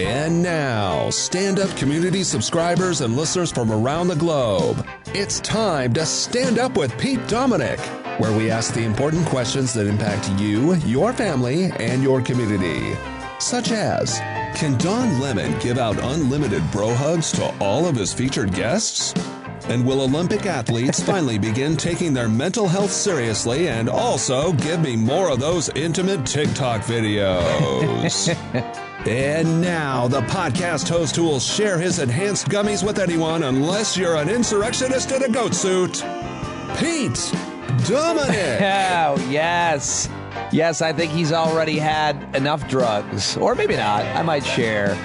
And now, stand-up community subscribers and listeners from around the globe, it's time to Stand Up with Pete Dominick, where we ask the important questions that impact you, your family, and your community. Such as, can Don Lemon give out unlimited bro hugs to all of his featured guests? And will Olympic athletes finally begin taking their mental health seriously and also give me more of those intimate TikTok videos? And now, the podcast host who will share his enhanced gummies with anyone unless you're an insurrectionist in a goat suit, Pete Dominick. Oh, yes. Yes, I think he's already had enough drugs. Or maybe not. I might share.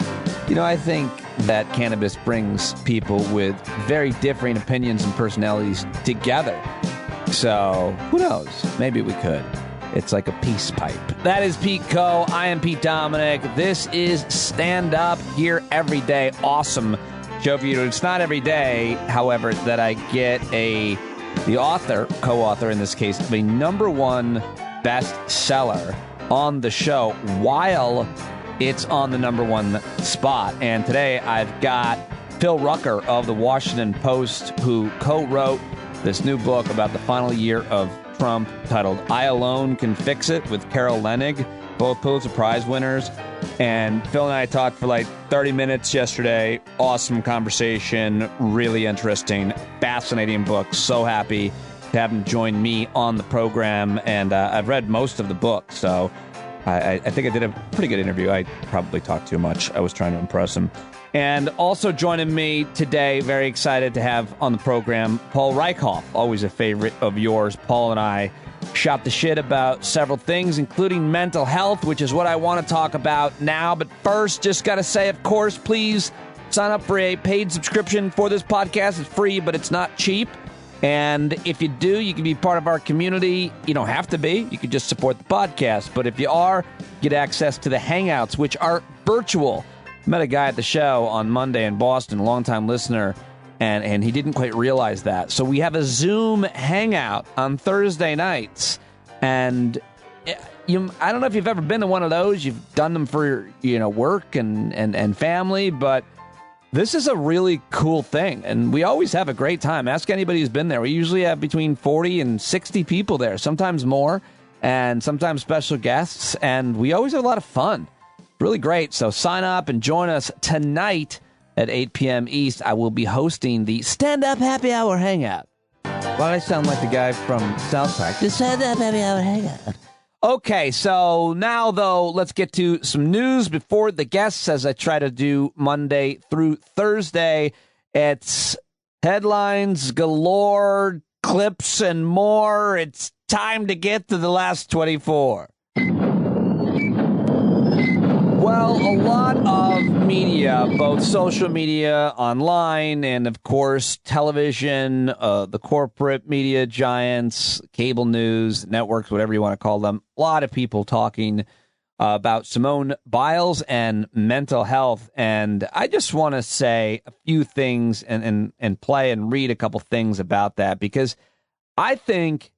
You know, I think that cannabis brings people with very differing opinions and personalities together. So, who knows? Maybe we could. It's like a peace pipe. That is Pete Co. I am Pete Dominick. This is Stand Up, here every day. Awesome show for you. It's not every day, however, that I get the author, co-author in this case, of a #1 bestseller on the show while it's on the #1 spot. And today I've got Phil Rucker of the Washington Post, who co-wrote this new book about the final year of Trump titled I Alone Can Fix It with Carol Leonnig, both Pulitzer Prize winners. And Phil and I talked for like 30 minutes yesterday. Awesome conversation, really interesting, fascinating book. So happy to have him join me on the program. And I've read most of the book, so I think I did a pretty good interview. I probably talked too much. I was trying to impress him. And also joining me today, very excited to have on the program, Paul Rieckhoff, always a favorite of yours. Paul and I shot the shit about several things, including mental health, which is what I want to talk about now. But first, just got to say, of course, please sign up for a paid subscription for this podcast. It's free, but it's not cheap. And if you do, you can be part of our community. You don't have to be. You can just support the podcast. But if you are, get access to the Hangouts, which are virtual. Met a guy at the show on Monday in Boston, a longtime listener, and he didn't quite realize that. So we have a Zoom Hangout on Thursday nights. And I don't know if you've ever been to one of those. You've done them for work and family, but this is a really cool thing, and we always have a great time. Ask anybody who's been there. We usually have between 40 and 60 people there, sometimes more, and sometimes special guests, and we always have a lot of fun. Really great. So sign up and join us tonight at 8 p.m. East. I will be hosting the Stand Up Happy Hour Hangout. Why do I sound like the guy from South Park? The Stand Up Happy Hour Hangout. Okay, so now, though, let's get to some news before the guests, as I try to do Monday through Thursday. It's headlines galore, clips, and more. It's time to get to the last 24. Well, a lot of media, both social media, online, and, of course, television, the corporate media giants, cable news, networks, whatever you want to call them, a lot of people talking about Simone Biles and mental health. And I just want to say a few things and play and read a couple things about that, because I think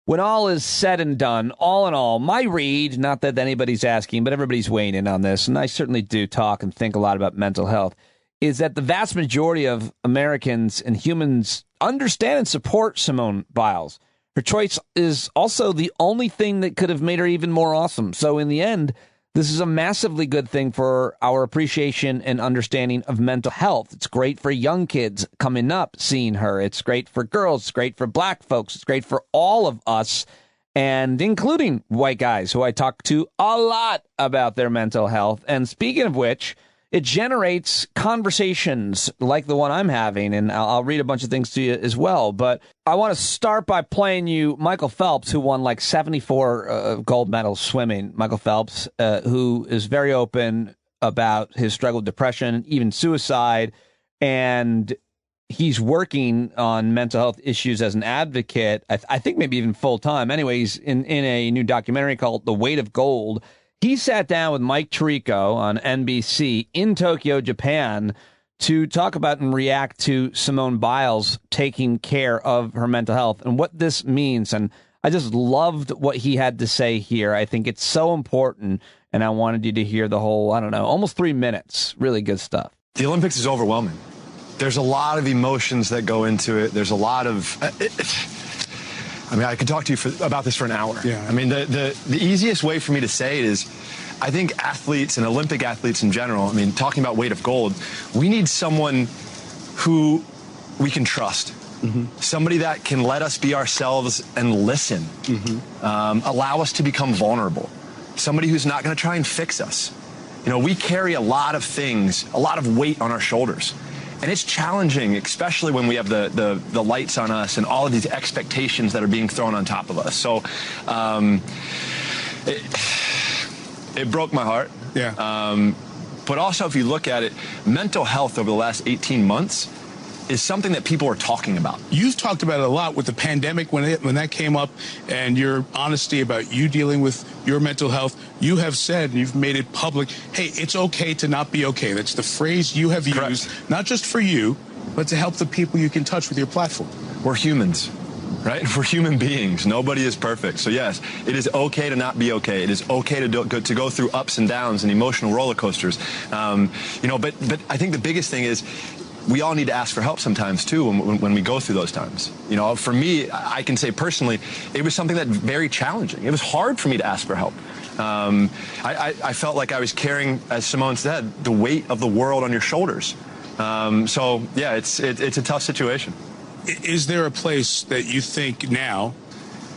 when all is said and done, all in all, my read, not that anybody's asking, but everybody's weighing in on this, and I certainly do talk and think a lot about mental health, is that the vast majority of Americans and humans understand and support Simone Biles. Her choice is also the only thing that could have made her even more awesome. So in the end, this is a massively good thing for our appreciation and understanding of mental health. It's great for young kids coming up seeing her. It's great for girls. It's great for black folks. It's great for all of us, and including white guys who I talk to a lot about their mental health. And speaking of which, it generates conversations like the one I'm having, and I'll read a bunch of things to you as well. But I want to start by playing you Michael Phelps, who won like 74 gold medals swimming. Michael Phelps, who is very open about his struggle with depression, even suicide, and he's working on mental health issues as an advocate, I think maybe even full-time. Anyway, he's in a new documentary called The Weight of Gold. He sat down with Mike Tirico on NBC in Tokyo, Japan, to talk about and react to Simone Biles taking care of her mental health and what this means. And I just loved what he had to say here. I think it's so important, and I wanted you to hear the whole, I don't know, almost 3 minutes. Really good stuff. The Olympics is overwhelming. There's a lot of emotions that go into it. There's a lot of... I mean, I could talk to you about this for an hour. Yeah. I mean, the easiest way for me to say it is, I think athletes and Olympic athletes in general, I mean, talking about weight of gold, we need someone who we can trust. Somebody that can let us be ourselves and listen, allow us to become vulnerable. Somebody who's not going to try and fix us. You know, we carry a lot of things, a lot of weight on our shoulders. And it's challenging, especially when we have the lights on us and all of these expectations that are being thrown on top of us. So it broke my heart. Yeah. But also, if you look at it, mental health over the last 18 months is something that people are talking about. You've talked about it a lot with the pandemic when that came up, and your honesty about you dealing with your mental health. You have said, and you've made it public, hey, it's okay to not be okay. That's the phrase you have used, not just for you, but to help the people you can touch with your platform. We're humans, right? We're human beings. Nobody is perfect. So yes, it is okay to not be okay. It is okay to go through ups and downs and emotional roller coasters. You know, but I think the biggest thing is, we all need to ask for help sometimes, too, when we go through those times. You know, for me, I can say personally, it was something that very challenging. It was hard for me to ask for help. I felt like I was carrying, as Simone said, the weight of the world on your shoulders. So, yeah, it's a tough situation. Is there a place that you think now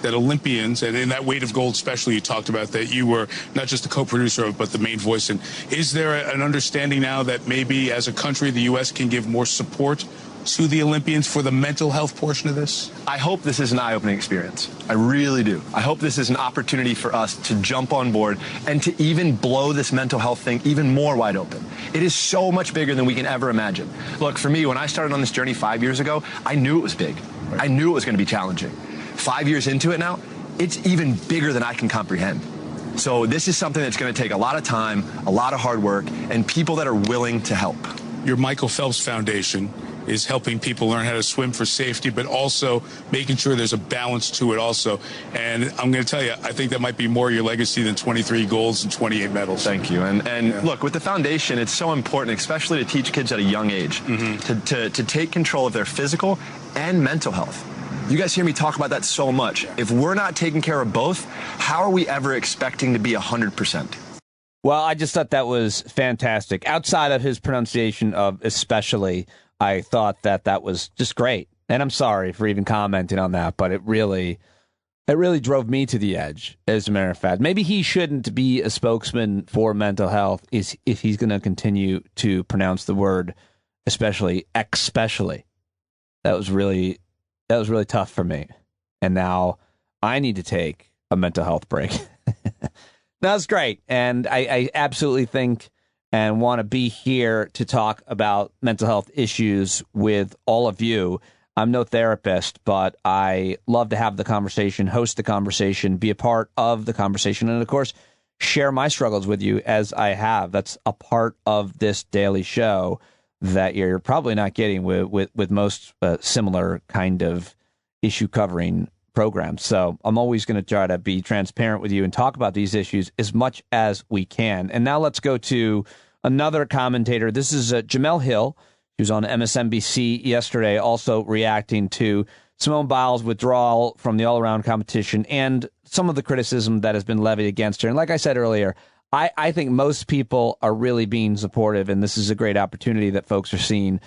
that Olympians, and in that Weight of Gold special you talked about, that you were not just the co-producer of, but the main voice, and is there an understanding now that maybe as a country the U.S. can give more support to the Olympians for the mental health portion of this? I hope this is an eye-opening experience. I really do. I hope this is an opportunity for us to jump on board and to even blow this mental health thing even more wide open. It is so much bigger than we can ever imagine. Look, for me, when I started on this journey 5 years ago, I knew it was big. I knew it was going to be challenging. 5 years into it now, it's even bigger than I can comprehend. So this is something that's going to take a lot of time, a lot of hard work, and people that are willing to help. Your Michael Phelps Foundation is helping people learn how to swim for safety, but also making sure there's a balance to it also. And I'm going to tell you, I think that might be more your legacy than 23 golds and 28 medals. Thank you. And look, with the foundation, it's so important, especially to teach kids at a young age, to take control of their physical and mental health. You guys hear me talk about that so much. If we're not taking care of both, how are we ever expecting to be 100%? Well, I just thought that was fantastic. Outside of his pronunciation of especially, I thought that was just great. And I'm sorry for even commenting on that, but it really drove me to the edge, as a matter of fact. Maybe he shouldn't be a spokesman for mental health if he's going to continue to pronounce the word especially. That was really tough for me. And now I need to take a mental health break. That's great. And I absolutely think and want to be here to talk about mental health issues with all of you. I'm no therapist, but I love to have the conversation, host the conversation, be a part of the conversation, and, of course, share my struggles with you as I have. That's a part of this daily show that you're probably not getting with most similar kind of issue covering programs. So I'm always going to try to be transparent with you and talk about these issues as much as we can. And now let's go to another commentator. This is Jemele Hill. She was on MSNBC yesterday, also reacting to Simone Biles' withdrawal from the all-around competition and some of the criticism that has been levied against her. And like I said earlier, I think most people are really being supportive, and this is a great opportunity that folks are seeing.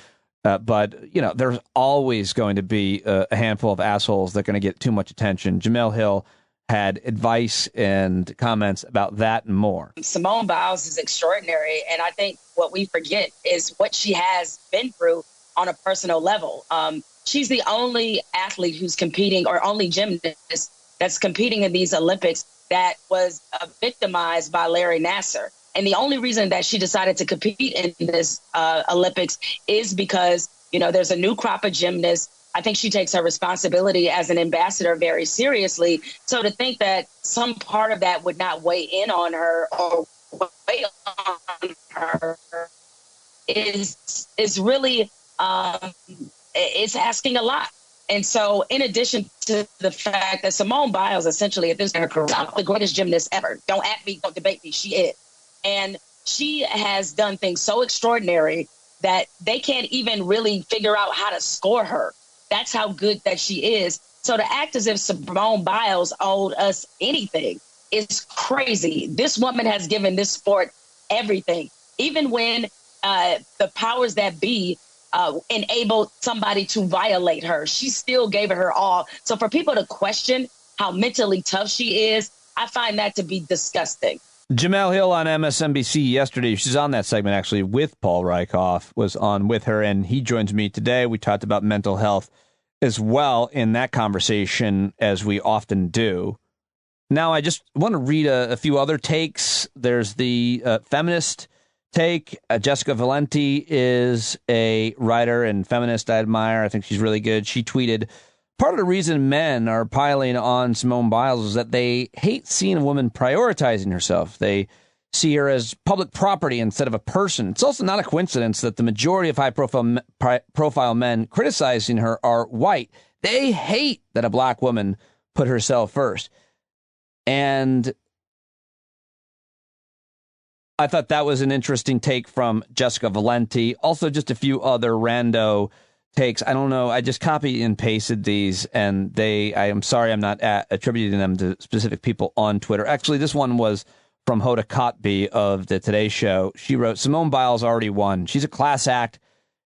But, you know, there's always going to be a handful of assholes that are going to get too much attention. Jemele Hill had advice and comments about that and more. Simone Biles is extraordinary, and I think what we forget is what she has been through on a personal level. She's the only athlete who's competing, or only gymnast that's competing in these Olympics that was victimized by Larry Nassar. And the only reason that she decided to compete in this Olympics is because, you know, there's a new crop of gymnasts. I think she takes her responsibility as an ambassador very seriously. So to think that some part of that would not weigh in on her or weigh on her is really it's asking a lot. And so in addition to the fact that Simone Biles, essentially at this point in her career, the greatest gymnast ever. Don't at me, don't debate me. She is. And she has done things so extraordinary that they can't even really figure out how to score her. That's how good that she is. So to act as if Simone Biles owed us anything is crazy. This woman has given this sport everything. Even when the powers that be enabled somebody to violate her, she still gave it her all. So for people to question how mentally tough she is, I find that to be disgusting. Jemele Hill on MSNBC yesterday, she's on that segment actually with Paul Rieckhoff, was on with her, and he joins me today. We talked about mental health as well in that conversation, as we often do. Now, I just want to read a few other takes. There's the feminist take. Jessica Valenti is a writer and feminist I admire. I think she's really good. She tweeted, part of the reason men are piling on Simone Biles is that they hate seeing a woman prioritizing herself. They see her as public property instead of a person. It's also not a coincidence that the majority of high-profile men criticizing her are white. They hate that a black woman put herself first. And I thought that was an interesting take from Jessica Valenti. Also, just a few other rando takes. I don't know. I just copied and pasted these, and I am sorry I'm not attributing them to specific people on Twitter. Actually, this one was from Hoda Kotb of the Today Show. She wrote, Simone Biles already won. She's a class act.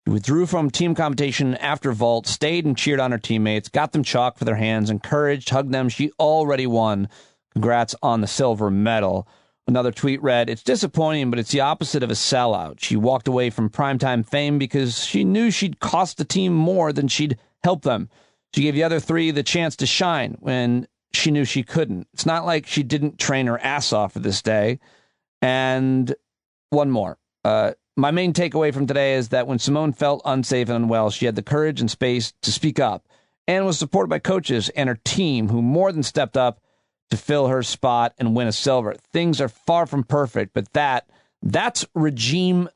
She withdrew from team competition after vault, stayed and cheered on her teammates, got them chalk for their hands, encouraged, hugged them. She already won. Congrats on the silver medal. Another tweet read, it's disappointing, but it's the opposite of a sellout. She walked away from primetime fame because she knew she'd cost the team more than she'd help them. She gave the other three the chance to shine when she knew she couldn't. It's not like she didn't train her ass off for this day. And one more. My main takeaway from today is that when Simone felt unsafe and unwell, she had the courage and space to speak up and was supported by coaches and her team who more than stepped up to fill her spot and win a silver. Things are far from perfect, but that's regime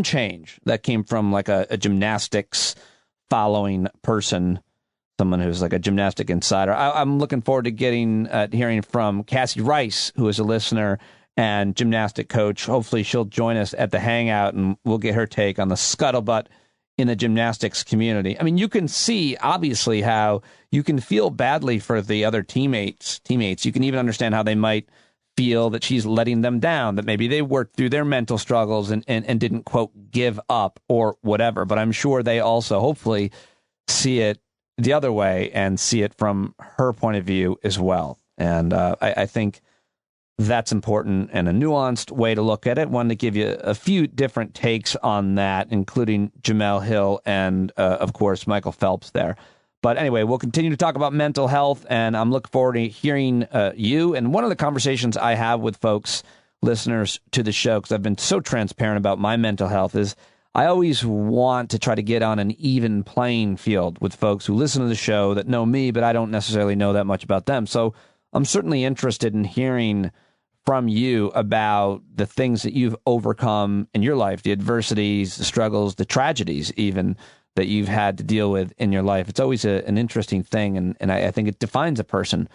change that came from like a gymnastics following person, someone who's like a gymnastic insider. I'm looking forward to hearing from Cassie Rice, who is a listener and gymnastic coach. Hopefully she'll join us at the Hangout and we'll get her take on the scuttlebutt in the gymnastics community. I mean, you can see obviously how you can feel badly for the other teammates. You can even understand how they might feel that she's letting them down, that maybe they worked through their mental struggles and didn't, quote, give up or whatever. But I'm sure they also hopefully see it the other way and see it from her point of view as well. And I think that's important and a nuanced way to look at it. Wanted to give you a few different takes on that, including Jemele Hill and, of course, Michael Phelps there. But anyway, we'll continue to talk about mental health, and I'm looking forward to hearing you. And one of the conversations I have with folks, listeners to the show, because I've been so transparent about my mental health, is I always want to try to get on an even playing field with folks who listen to the show that know me, but I don't necessarily know that much about them. So I'm certainly interested in hearing from you about the things that you've overcome in your life, the adversities, the struggles, the tragedies even that you've had to deal with in your life. It's always an interesting thing, and I think it defines a person,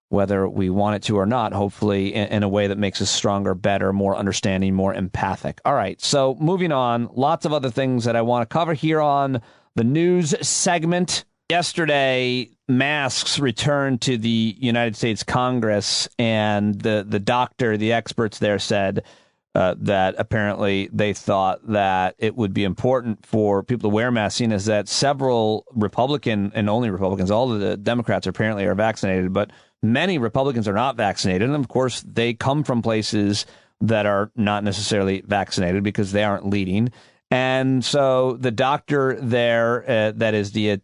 whether we want it to or not, hopefully in a way that makes us stronger, better, more understanding, more empathic. All right, so moving on, lots of other things that I want to cover here on the news segment. Yesterday, masks returned to the United States Congress, and the experts there said that apparently they thought that it would be important for people to wear masks, seeing as that several Republican, and only Republicans, all of the Democrats apparently are vaccinated, but many Republicans are not vaccinated. And of course, they come from places that are not necessarily vaccinated because they aren't leading. And so the doctor there, that is the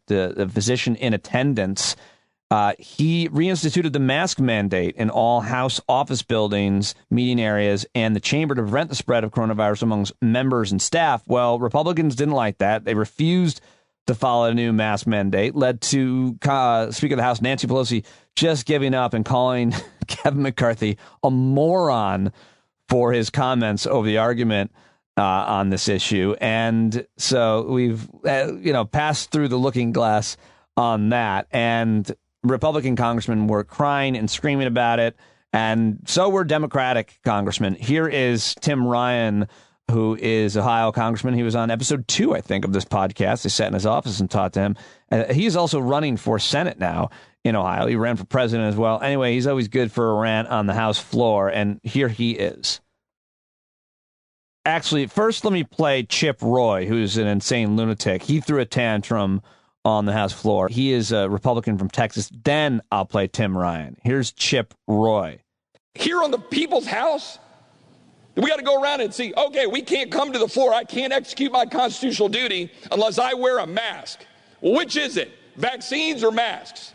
physician in attendance, he reinstituted the mask mandate in all House office buildings, meeting areas, and the chamber to prevent the spread of coronavirus amongst members and staff. Well, Republicans didn't like that. They refused to follow a new mask mandate, led to Speaker of the House Nancy Pelosi just giving up and calling Kevin McCarthy a moron for his comments over the argument on this issue. And so we've, passed through the looking glass on that. And Republican congressmen were crying and screaming about it. And so were Democratic congressmen. Here is Tim Ryan, who is Ohio congressman. He was on episode 2, I think, of this podcast. They sat in his office and talked to him. He's also running for Senate now in Ohio. He ran for president as well. Anyway, he's always good for a rant on the House floor. And here he is. Actually, first let me play Chip Roy, who's an insane lunatic. He threw a tantrum on the House floor. He is a Republican from Texas. Then I'll play Tim Ryan. Here's Chip Roy. Here on the People's House, we got to go around and see, okay, we can't come to the floor. I can't execute my constitutional duty unless I wear a mask. Well, which is it? Vaccines or masks?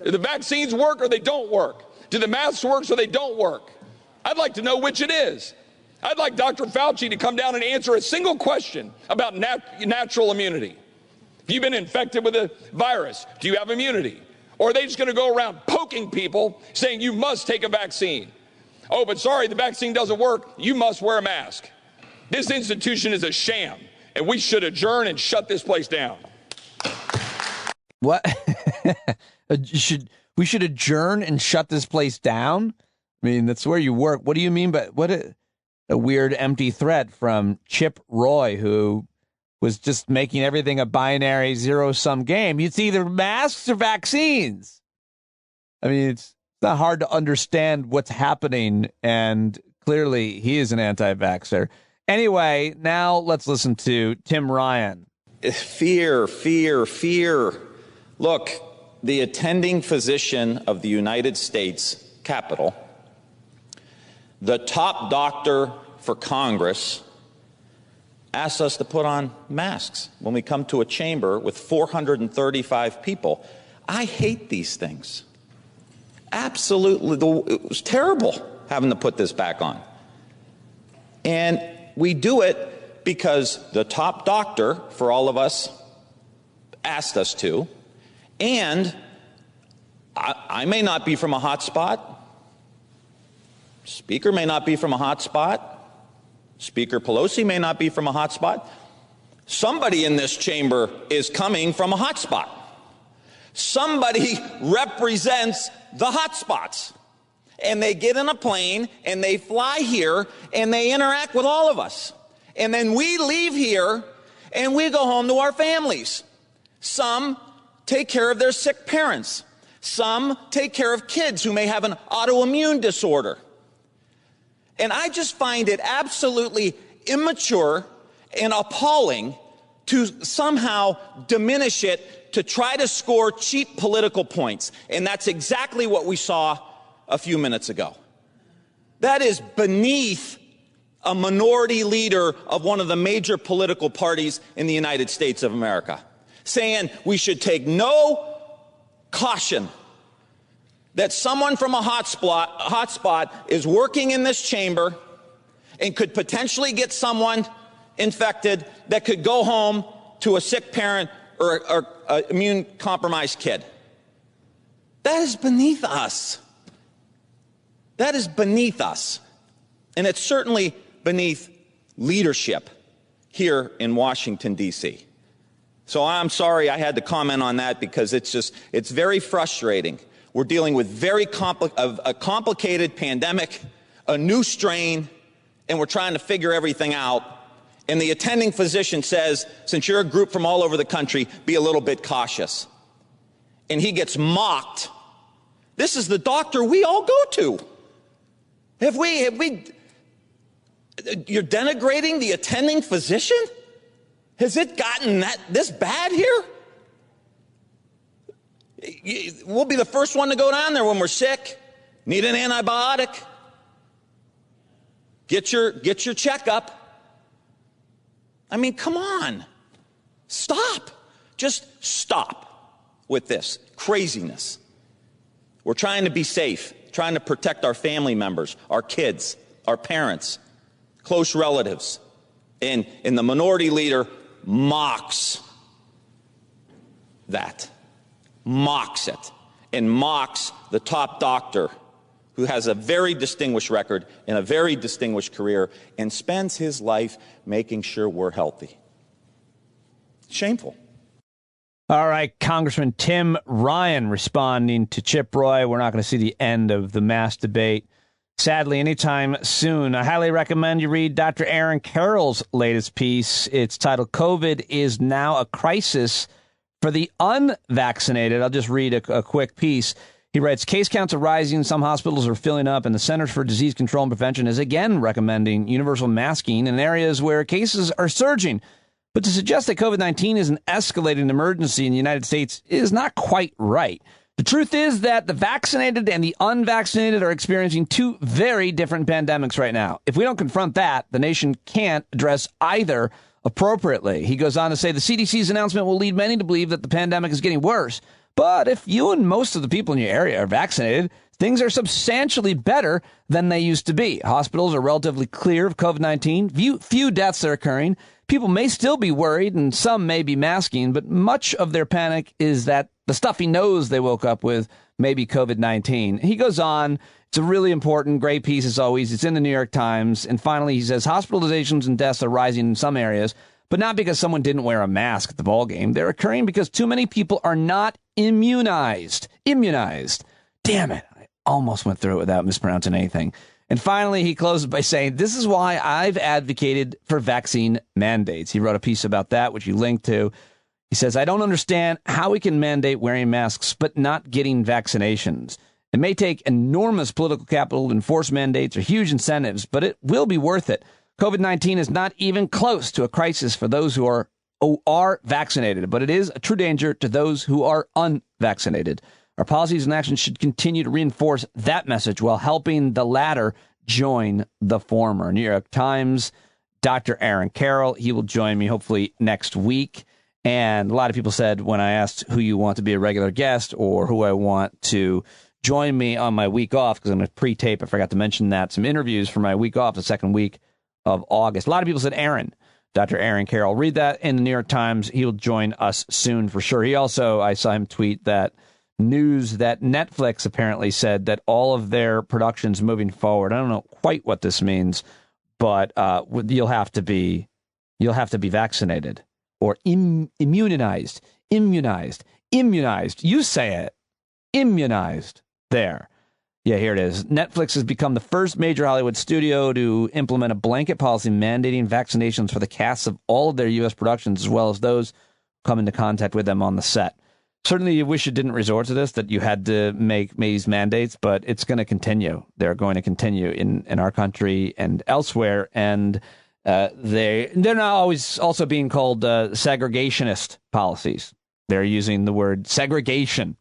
Do the vaccines work or they don't work? Do the masks work so they don't work? I'd like to know which it is. I'd like Dr. Fauci to come down and answer a single question about natural immunity. If you've been infected with a virus, do you have immunity? Or are they just going to go around poking people saying you must take a vaccine? Oh, but sorry, the vaccine doesn't work. You must wear a mask. This institution is a sham, and we should adjourn and shut this place down. What? We should adjourn and shut this place down? I mean, that's where you work. What do you mean by what a weird empty threat from Chip Roy, who was just making everything a binary zero-sum game. It's either masks or vaccines. I mean, it's not hard to understand what's happening, and clearly he is an anti-vaxxer. Anyway, now let's listen to Tim Ryan. Fear, fear, fear. Look, the attending physician of the United States Capitol, the top doctor for Congress, asked us to put on masks when we come to a chamber with 435 people. I hate these things. Absolutely. It was terrible having to put this back on. And we do it because the top doctor for all of us asked us to. And I may not be from a hot spot. Speaker may not be from a hot spot. Speaker Pelosi may not be from a hot spot. Somebody in this chamber is coming from a hot spot. Somebody represents the hot spots. And they get in a plane and they fly here and they interact with all of us. And then we leave here and we go home to our families. Some take care of their sick parents. Some take care of kids who may have an autoimmune disorder. And I just find it absolutely immature and appalling to somehow diminish it to try to score cheap political points. And that's exactly what we saw a few minutes ago. That is beneath a minority leader of one of the major political parties in the United States of America, saying we should take no caution that someone from a hotspot is working in this chamber and could potentially get someone infected that could go home to a sick parent or an immune-compromised kid. That is beneath us. That is beneath us. And it's certainly beneath leadership here in Washington, D.C. So I'm sorry I had to comment on that because it's very frustrating. We're dealing with a complicated pandemic, a new strain, and we're trying to figure everything out. And the attending physician says, since you're a group from all over the country, be a little bit cautious. And he gets mocked. This is the doctor we all go to. Have we, you're denigrating the attending physician? Has it gotten this bad here? We'll be the first one to go down there when we're sick, need an antibiotic. Get your checkup. I mean, come on. Stop. Just stop with this craziness. We're trying to be safe, trying to protect our family members, our kids, our parents, close relatives. And the minority leader mocks that. Mocks it. And mocks the top doctor who has a very distinguished record and a very distinguished career and spends his life making sure we're healthy. Shameful. All right, Congressman Tim Ryan responding to Chip Roy. We're not going to see the end of the mask debate, sadly, anytime soon. I highly recommend you read Dr. Aaron Carroll's latest piece. It's titled, COVID is Now a Crisis for the Unvaccinated. I'll just read a quick piece. He writes, case counts are rising, some hospitals are filling up, and the Centers for Disease Control and Prevention is again recommending universal masking in areas where cases are surging. But to suggest that COVID-19 is an escalating emergency in the United States is not quite right. The truth is that the vaccinated and the unvaccinated are experiencing two very different pandemics right now. If we don't confront that, the nation can't address either appropriately. He goes on to say the CDC's announcement will lead many to believe that the pandemic is getting worse. But if you and most of the people in your area are vaccinated, things are substantially better than they used to be. Hospitals are relatively clear of COVID-19. Few deaths are occurring. People may still be worried and some may be masking, but much of their panic is that the stuffy nose they woke up with may be COVID-19. He goes on. It's a really important, great piece as always. It's in the New York Times. And finally, he says hospitalizations and deaths are rising in some areas, but not because someone didn't wear a mask at the ball game. They're occurring because too many people are not immunized. Damn it. I almost went through it without mispronouncing anything. And finally, he closes by saying, this is why I've advocated for vaccine mandates. He wrote a piece about that, which you linked to. He says, I don't understand how we can mandate wearing masks, but not getting vaccinations. It may take enormous political capital to enforce mandates or huge incentives, but it will be worth it. COVID-19 is not even close to a crisis for those who are vaccinated, but it is a true danger to those who are unvaccinated. Our policies and actions should continue to reinforce that message while helping the latter join the former. New York Times, Dr. Aaron Carroll. He will join me hopefully next week. And a lot of people said when I asked who you want to be a regular guest or who I want to join me on my week off, because I'm going to pre-tape, I forgot to mention that, some interviews for my week off, the second week of August. A lot of people said Aaron, Dr. Aaron Carroll. Read that in the New York Times. He'll join us soon for sure. He also, I saw him tweet that news that Netflix apparently said that all of their productions moving forward, I don't know quite what this means, but you'll have to be vaccinated or immunized. You say it. Immunized. There. Yeah, here it is. Netflix has become the first major Hollywood studio to implement a blanket policy mandating vaccinations for the casts of all of their U.S. productions, as well as those who come into contact with them on the set. Certainly, you wish you didn't resort to this, that you had to make these mandates, but it's going to continue. They're going to continue in our country and elsewhere, and they're not always also being called segregationist policies. They're using the word segregation,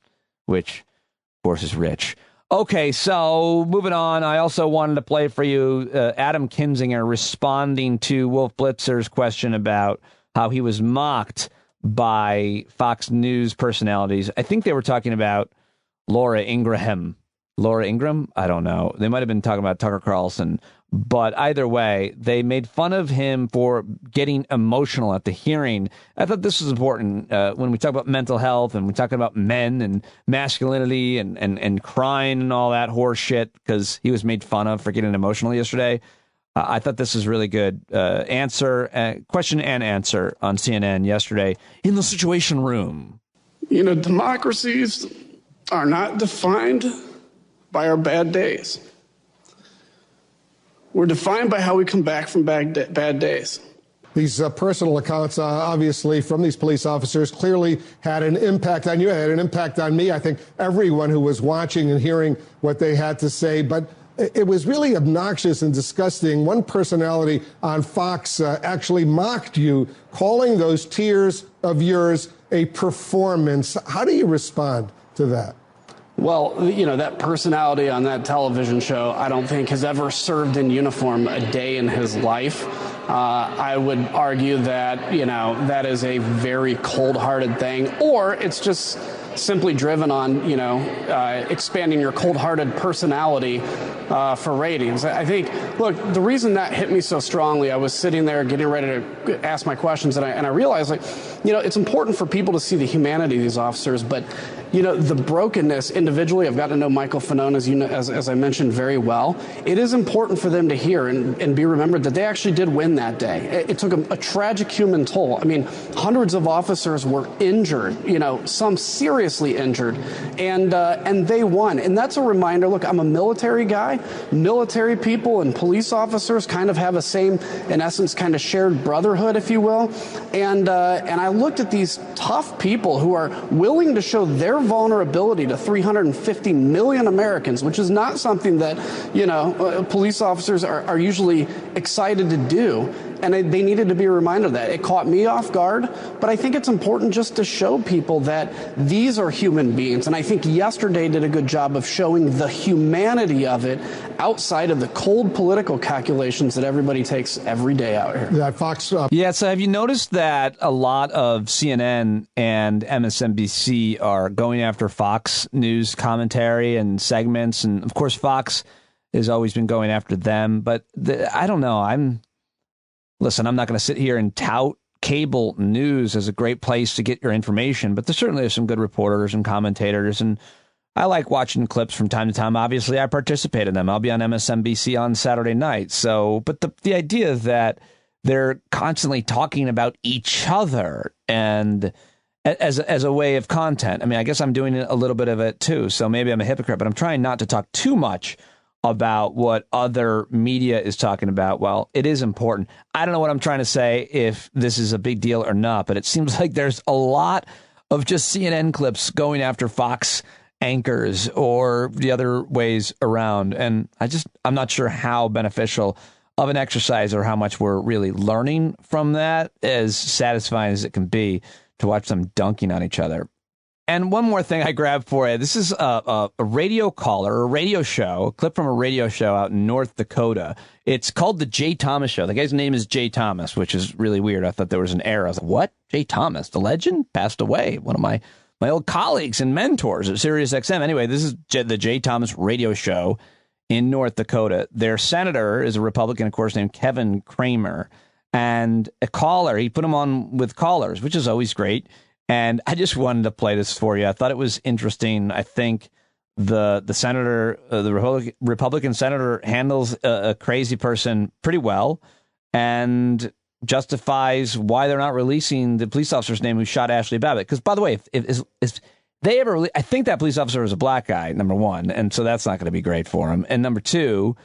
which, of course, is rich. Okay, so moving on, I also wanted to play for you Adam Kinzinger responding to Wolf Blitzer's question about how he was mocked by Fox News personalities. I think they were talking about Laura Ingraham. Laura Ingraham? I don't know. They might have been talking about Tucker Carlson. But either way, they made fun of him for getting emotional at the hearing. I thought this was important when we talk about mental health and we talk about men and masculinity and crying and all that horse shit, because he was made fun of for getting emotional yesterday. I thought this was really good. Question and answer on CNN yesterday in the Situation Room. You know, democracies are not defined by our bad days. We're defined by how we come back from bad days. These personal accounts, obviously, from these police officers clearly had an impact on you, had an impact on me. I think everyone who was watching and hearing what they had to say. But it was really obnoxious and disgusting. One personality on Fox actually mocked you, calling those tears of yours a performance. How do you respond to that? Well, you know, that personality on that television show, I don't think has ever served in uniform a day in his life. I would argue that, you know, that is a very cold-hearted thing, or it's just simply driven on, you know, expanding your cold-hearted personality for ratings. I think, look, the reason that hit me so strongly, I was sitting there getting ready to ask my questions, and I realized, like, you know, it's important for people to see the humanity of these officers, but the brokenness individually. I've gotten to know Michael Fanone, as I mentioned, very well. It is important for them to hear and be remembered that they actually did win that day. It took a tragic human toll. I mean, hundreds of officers were injured, some seriously injured, and they won. And that's a reminder. Look, I'm a military guy. Military people and police officers kind of have a same, in essence, kind of shared brotherhood, if you will. And I looked at these tough people who are willing to show their vulnerability to 350 million Americans, which is not something that, police officers are usually excited to do. And they needed to be reminded of that. It caught me off guard, but I think it's important just to show people that these are human beings. And I think yesterday did a good job of showing the humanity of it outside of the cold political calculations that everybody takes every day out here. That Fox. Yeah, so have you noticed that a lot of CNN and MSNBC are going after Fox News commentary and segments? And, of course, Fox has always been going after them. But I don't know. Listen, I'm not going to sit here and tout cable news as a great place to get your information, but there certainly are some good reporters and commentators, and I like watching clips from time to time. Obviously, I participate in them. I'll be on MSNBC on Saturday night. But the idea that they're constantly talking about each other and as a way of content, I mean, I guess I'm doing a little bit of it too, so maybe I'm a hypocrite, but I'm trying not to talk too much about what other media is talking about. Well, it is important. I don't know what I'm trying to say, if this is a big deal or not, but it seems like there's a lot of just CNN clips going after Fox anchors or the other ways around. And I'm not sure how beneficial of an exercise or how much we're really learning from that, as satisfying as it can be to watch them dunking on each other. And one more thing I grabbed for you. This is a radio caller, a radio show, a clip from a radio show out in North Dakota. It's called The Jay Thomas Show. The guy's name is Jay Thomas, which is really weird. I thought there was an error. I was like, what? Jay Thomas, the legend, passed away. One of my old colleagues and mentors at Sirius XM. Anyway, this is the Jay Thomas radio show in North Dakota. Their senator is a Republican, of course, named Kevin Kramer. And a caller, he put him on with callers, which is always great. And I just wanted to play this for you. I thought it was interesting. I think the senator, the Republican senator, handles a crazy person pretty well and justifies why they're not releasing the police officer's name who shot Ashley Babbitt. Because, by the way, if they ever I think that police officer was a black guy, number one, and so that's not going to be great for him. And number two,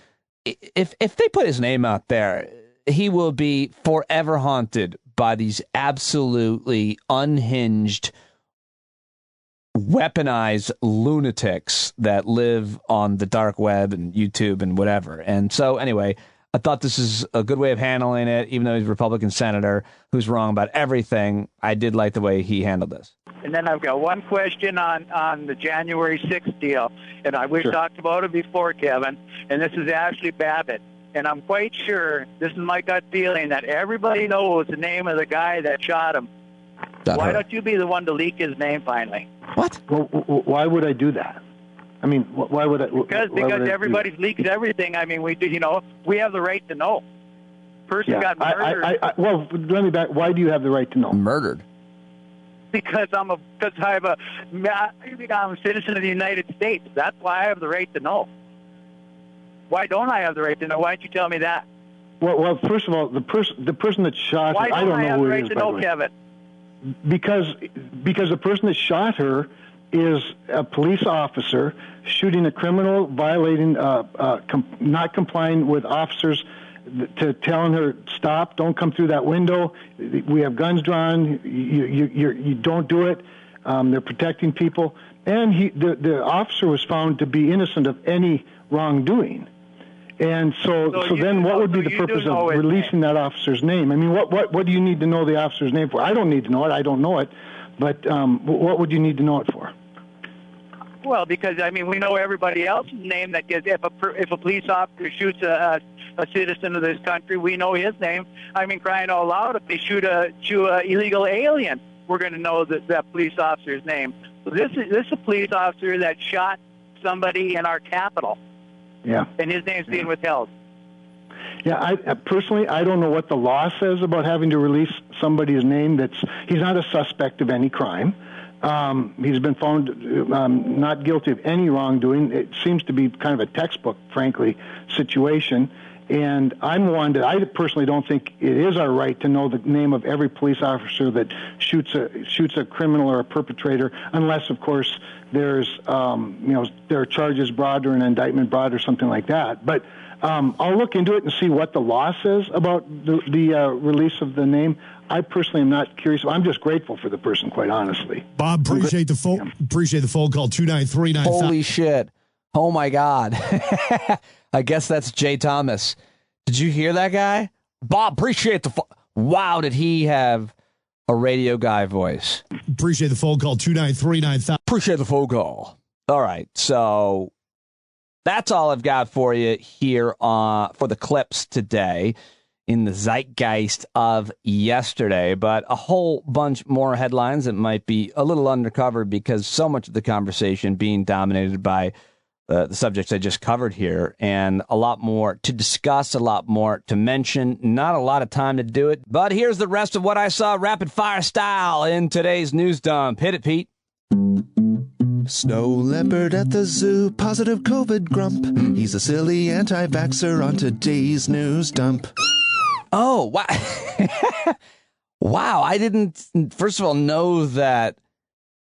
if they put his name out there, he will be forever haunted by these absolutely unhinged, weaponized lunatics that live on the dark web and YouTube and whatever. And so anyway, I thought this is a good way of handling it, even though he's a Republican senator who's wrong about everything. I did like the way he handled this. And then I've got one question on the January 6th deal, and we've talked about it before, Kevin, and this is Ashley Babbitt. And I'm quite sure, this is my gut feeling, that everybody knows the name of the guy that shot him. Why don't you be the one to leak his name finally? What? Well, why would I do that? I mean, why would I? Because everybody leaks everything. I mean, we have the right to know. Person got murdered. Well, let me back. Why do you have the right to know? Murdered. Because I'm a citizen of the United States. That's why I have the right to know. Why don't I have the right to know? Why don't you tell me that? Well, first of all, the person that shot her, I don't know who it is, by the way. Why don't I have the right to know, Kevin? Because the person that shot her is a police officer shooting a criminal, violating, not complying with officers, to telling her, stop, don't come through that window. We have guns drawn. You don't do it. They're protecting people. And the officer was found to be innocent of any wrongdoing. And so then what would be the purpose of releasing that officer's name? I mean, what do you need to know the officer's name for? I don't need to know it. I don't know it. But what would you need to know it for? Well, because, I mean, we know everybody else's name. That if a police officer shoots a citizen of this country, we know his name. I mean, crying out loud, if they shoot a illegal alien, we're going to know that police officer's name. So this is a police officer that shot somebody in our capital. Yeah. And his name's being withheld. Yeah, I personally, I don't know what the law says about having to release somebody's name. He's not a suspect of any crime. He's been found not guilty of any wrongdoing. It seems to be kind of a textbook, frankly, situation. And I personally don't think it is our right to know the name of every police officer that shoots a criminal or a perpetrator, unless, of course, there's there are charges brought or an indictment brought or something like that. But I'll look into it and see what the law says about the release of the name. I personally am not curious. I'm just grateful for the person, quite honestly. Bob, appreciate the phone call. 293-9500. Holy shit! Oh my God! I guess that's Jay Thomas. Did you hear that guy? Bob, appreciate the phone. Wow, did he have a radio guy voice? Appreciate the phone call. 293-9500. Appreciate the phone call. All right, so that's all I've got for you here for the clips today in the zeitgeist of yesterday, but a whole bunch more headlines that might be a little undercover because so much of the conversation being dominated by the subjects I just covered here, and a lot more to discuss, a lot more to mention. Not a lot of time to do it, but here's the rest of what I saw rapid fire style in today's news dump. Hit it, Pete. Snow leopard at the zoo, positive COVID grump. He's a silly anti-vaxxer on today's news dump. Oh, wow. Wow, I didn't, first of all, know that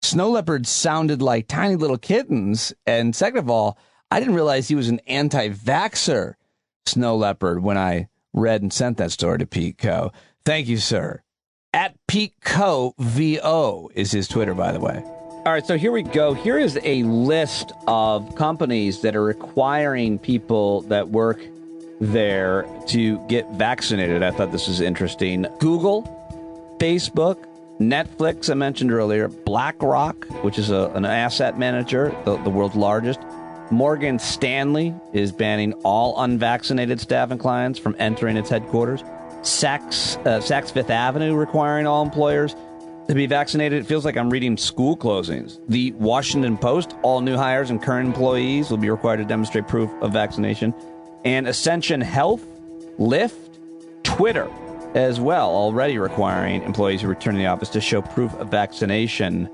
snow leopards sounded like tiny little kittens. And second of all, I didn't realize he was an anti-vaxxer snow leopard when I read and sent that story to Pete Coe. Thank you, sir. At Pete Coe, VO is his Twitter, by the way. All right, so here we go. Here is a list of companies that are requiring people that work there to get vaccinated. I thought this was interesting. Google, Facebook, Netflix, I mentioned earlier, BlackRock, which is an asset manager, the world's largest. Morgan Stanley is banning all unvaccinated staff and clients from entering its headquarters. Saks Fifth Avenue requiring all employers to be vaccinated. It feels like I'm reading school closings. The Washington Post, all new hires and current employees will be required to demonstrate proof of vaccination. And Ascension Health, Lyft, Twitter as well, already requiring employees who return to the office to show proof of vaccination.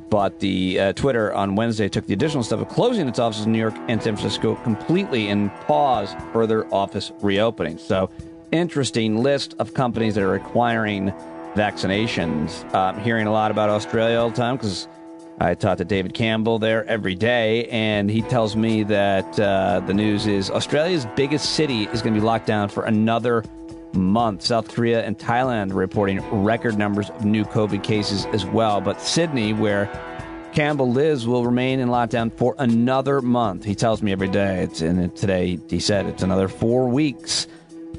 But the Twitter on Wednesday took the additional step of closing its offices in New York and San Francisco completely and paused further office reopening. So, interesting list of companies that are requiring vaccinations. I'm hearing a lot about Australia all the time because I talk to David Campbell there every day, and he tells me that the news is Australia's biggest city is going to be locked down for another month. South Korea and Thailand reporting record numbers of new COVID cases as well. But Sydney, where Campbell lives, will remain in lockdown for another month. He tells me every day. Today he said it's another 4 weeks.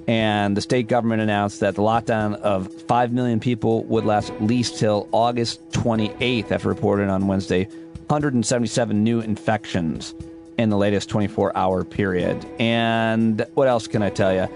And the state government announced that the lockdown of 5 million people would last at least till August 28th, after reporting on Wednesday 177 new infections in the latest 24-hour period. And what else can I tell you?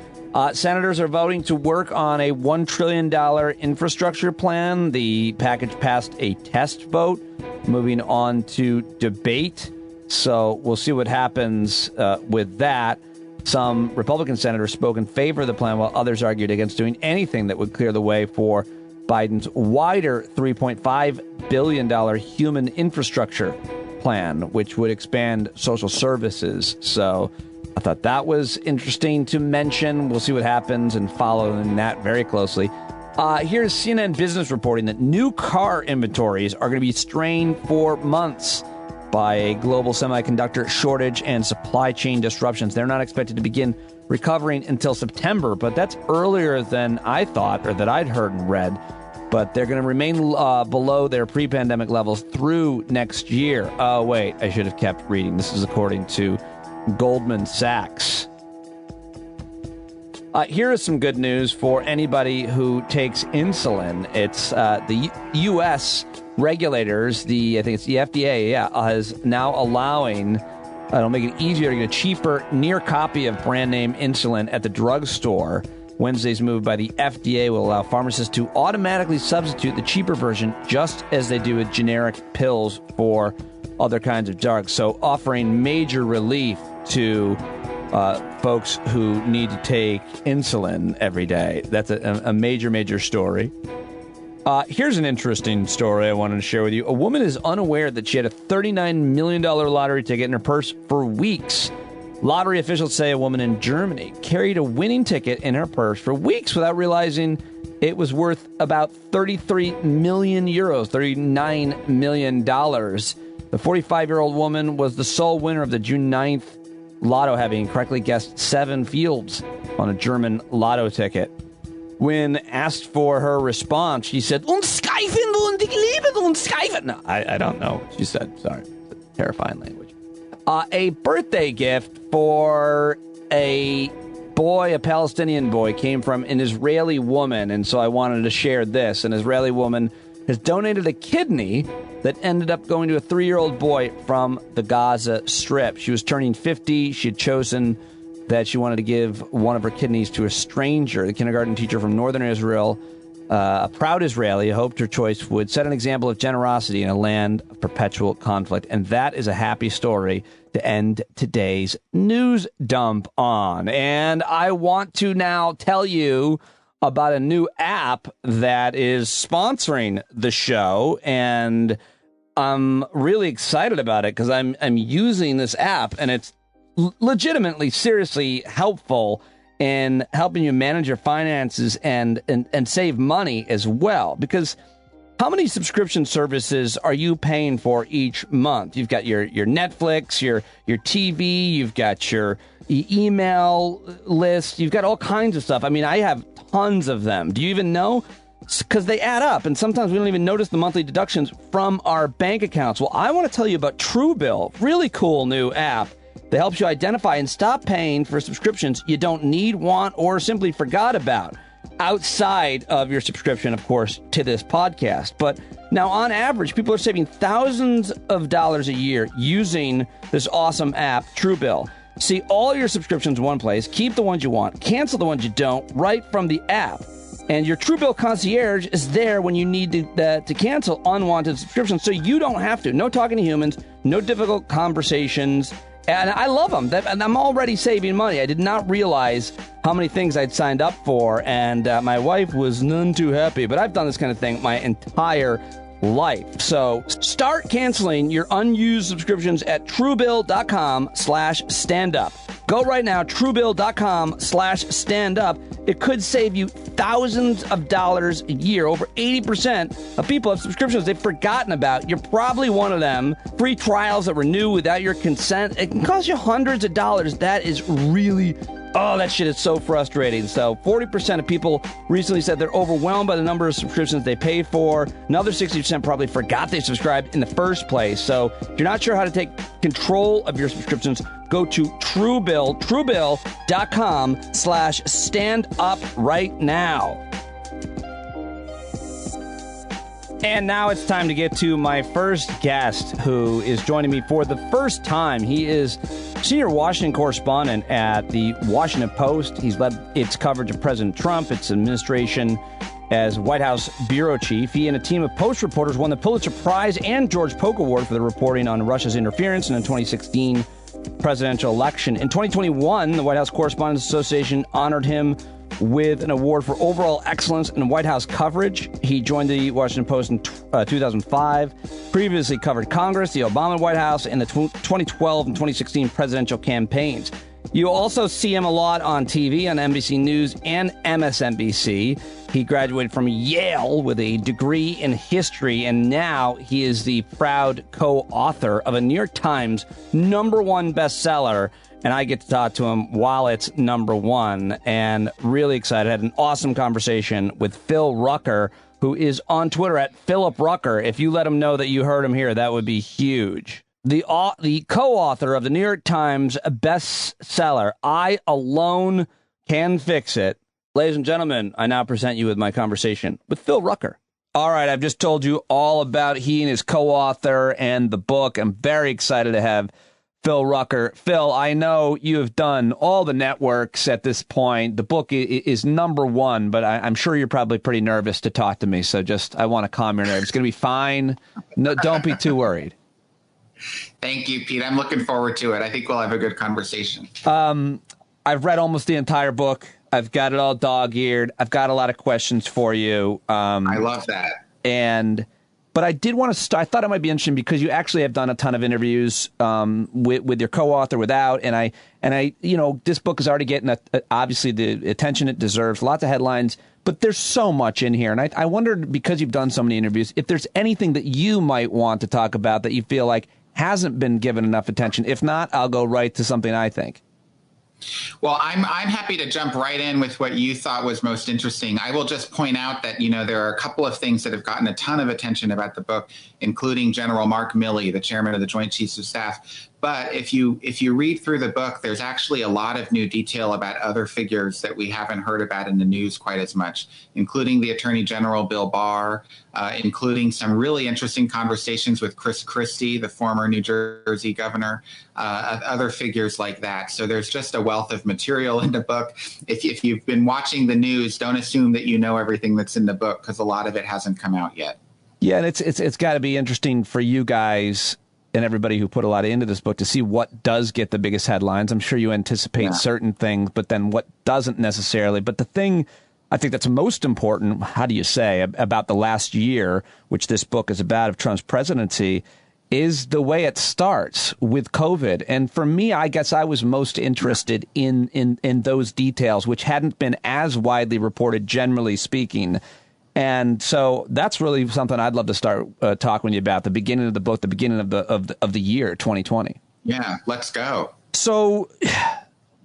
Senators are voting to work on a $1 trillion infrastructure plan. The package passed a test vote, moving on to debate. So we'll see what happens with that. Some Republican senators spoke in favor of the plan, while others argued against doing anything that would clear the way for Biden's wider $3.5 billion human infrastructure plan, which would expand social services. So I thought that was interesting to mention. We'll see what happens and following that very closely. Here's CNN Business reporting that new car inventories are going to be strained for months by a global semiconductor shortage and supply chain disruptions. They're not expected to begin recovering until September, but that's earlier than I thought, or that I'd heard and read. But they're going to remain below their pre-pandemic levels through next year. Oh, wait, I should have kept reading. This is according to Goldman Sachs. Here is some good news for anybody who takes insulin. It's the U.S. regulators, I think it's the FDA, is now allowing, it'll make it easier to get a cheaper near copy of brand name insulin at the drugstore. Wednesday's move by the FDA will allow pharmacists to automatically substitute the cheaper version, just as they do with generic pills for other kinds of drugs. So offering major relief to folks who need to take insulin every day. That's a major, major story. Here's an interesting story I wanted to share with you. A woman is unaware that she had a $39 million lottery ticket in her purse for weeks. Lottery officials say a woman in Germany carried a winning ticket in her purse for weeks without realizing it was worth about 33 million euros, $39 million. The 45-year-old woman was the sole winner of the June 9th lotto, having correctly guessed 7 fields on a German lotto ticket. When asked for her response, she said, "Und Skyfen und ich liebe und Skyfen." No, I don't know what she said. Sorry. Terrifying language. A birthday gift for a boy, a Palestinian boy, came from an Israeli woman, and so I wanted to share this. An Israeli woman has donated a kidney that ended up going to a 3-year-old boy from the Gaza Strip. She was turning 50. She had chosen that she wanted to give one of her kidneys to a stranger. The kindergarten teacher from northern Israel, a proud Israeli, hoped her choice would set an example of generosity in a land of perpetual conflict. And that is a happy story to end today's news dump on. And I want to now tell you about a new app that is sponsoring the show. And I'm really excited about it because I'm using this app, and it's legitimately, seriously helpful in helping you manage your finances and save money as well. Because how many subscription services are you paying for each month? You've got your Netflix, your TV, you've got your email list, you've got all kinds of stuff. I mean, I have tons of them. Do you even know? Because they add up, and sometimes we don't even notice the monthly deductions from our bank accounts. Well, I want to tell you about Truebill, really cool new app that helps you identify and stop paying for subscriptions you don't need, want, or simply forgot about outside of your subscription, of course, to this podcast. But now, on average, people are saving thousands of dollars a year using this awesome app, Truebill. See all your subscriptions in one place, keep the ones you want, cancel the ones you don't, right from the app. And your Truebill concierge is there when you need to cancel unwanted subscriptions, so you don't have to. No talking to humans, no difficult conversations. And I love them. And I'm already saving money. I did not realize how many things I'd signed up for, and my wife was none too happy. But I've done this kind of thing my entire life. So start canceling your unused subscriptions at Truebill.com/standup. Go right now, Truebill.com/standup. It could save you thousands of dollars a year. Over 80% of people have subscriptions they've forgotten about. You're probably one of them. Free trials that renew without your consent. It can cost you hundreds of dollars. That is really... Oh, that shit is so frustrating. So 40% of people recently said they're overwhelmed by the number of subscriptions they pay for. Another 60% probably forgot they subscribed in the first place. So if you're not sure how to take control of your subscriptions, go to Truebill, Truebill.com/standup right now. And now it's time to get to my first guest, who is joining me for the first time. He is senior Washington correspondent at the Washington Post. He's led its coverage of President Trump, its administration as White House bureau chief. He and a team of Post reporters won the Pulitzer Prize and George Polk Award for their reporting on Russia's interference in the 2016 presidential election. In 2021, the White House Correspondents Association honored him with an award for overall excellence in White House coverage. He joined the Washington Post in 2005, previously covered Congress, the Obama White House, and the 2012 and 2016 presidential campaigns. You also see him a lot on TV on NBC News and MSNBC. He graduated from Yale with a degree in history, and now he is the proud co-author of a New York Times #1 bestseller. And I get to talk to him while it's #1, and really excited. I had an awesome conversation with Phil Rucker, who is on Twitter at Philip Rucker. If you let him know that you heard him here, that would be huge. The co-author of the New York Times bestseller, I Alone Can Fix It. Ladies and gentlemen, I now present you with my conversation with Phil Rucker. All right, I've just told you all about he and his co-author and the book. I'm very excited to have Phil Rucker. Phil, I know you have done all the networks at this point. The book is #1, but I'm sure you're probably pretty nervous to talk to me. So I want to calm your nerves. It's going to be fine. No, don't be too worried. Thank you, Pete. I'm looking forward to it. I think we'll have a good conversation. I've read almost the entire book. I've got it all dog-eared. I've got a lot of questions for you. I love that. But I did want to start. I thought it might be interesting because you actually have done a ton of interviews with your co-author, without, and I, this book is already getting obviously the attention it deserves. Lots of headlines, but there's so much in here, and I wondered, because you've done so many interviews, if there's anything that you might want to talk about that you feel like hasn't been given enough attention. If not, I'll go right to something I think. Well, I'm happy to jump right in with what you thought was most interesting. I will just point out that, there are a couple of things that have gotten a ton of attention about the book, including General Mark Milley, the chairman of the Joint Chiefs of Staff. But if you read through the book, there's actually a lot of new detail about other figures that we haven't heard about in the news quite as much, including the Attorney General Bill Barr, including some really interesting conversations with Chris Christie, the former New Jersey governor, other figures like that. So there's just a wealth of material in the book. If you've been watching the news, don't assume that you know everything that's in the book, because a lot of it hasn't come out yet. Yeah, and it's got to be interesting for you guys and everybody who put a lot into this book to see what does get the biggest headlines. I'm sure you anticipate certain things, but then what doesn't necessarily. But the thing I think that's most important, how do you say, about the last year, which this book is about, of Trump's presidency, is the way it starts with COVID. And for me, I guess I was most interested in those details, which hadn't been as widely reported, generally speaking. And so that's really something I'd love to start talking with you about, the beginning of the book, the beginning of the year 2020. Yeah, let's go. So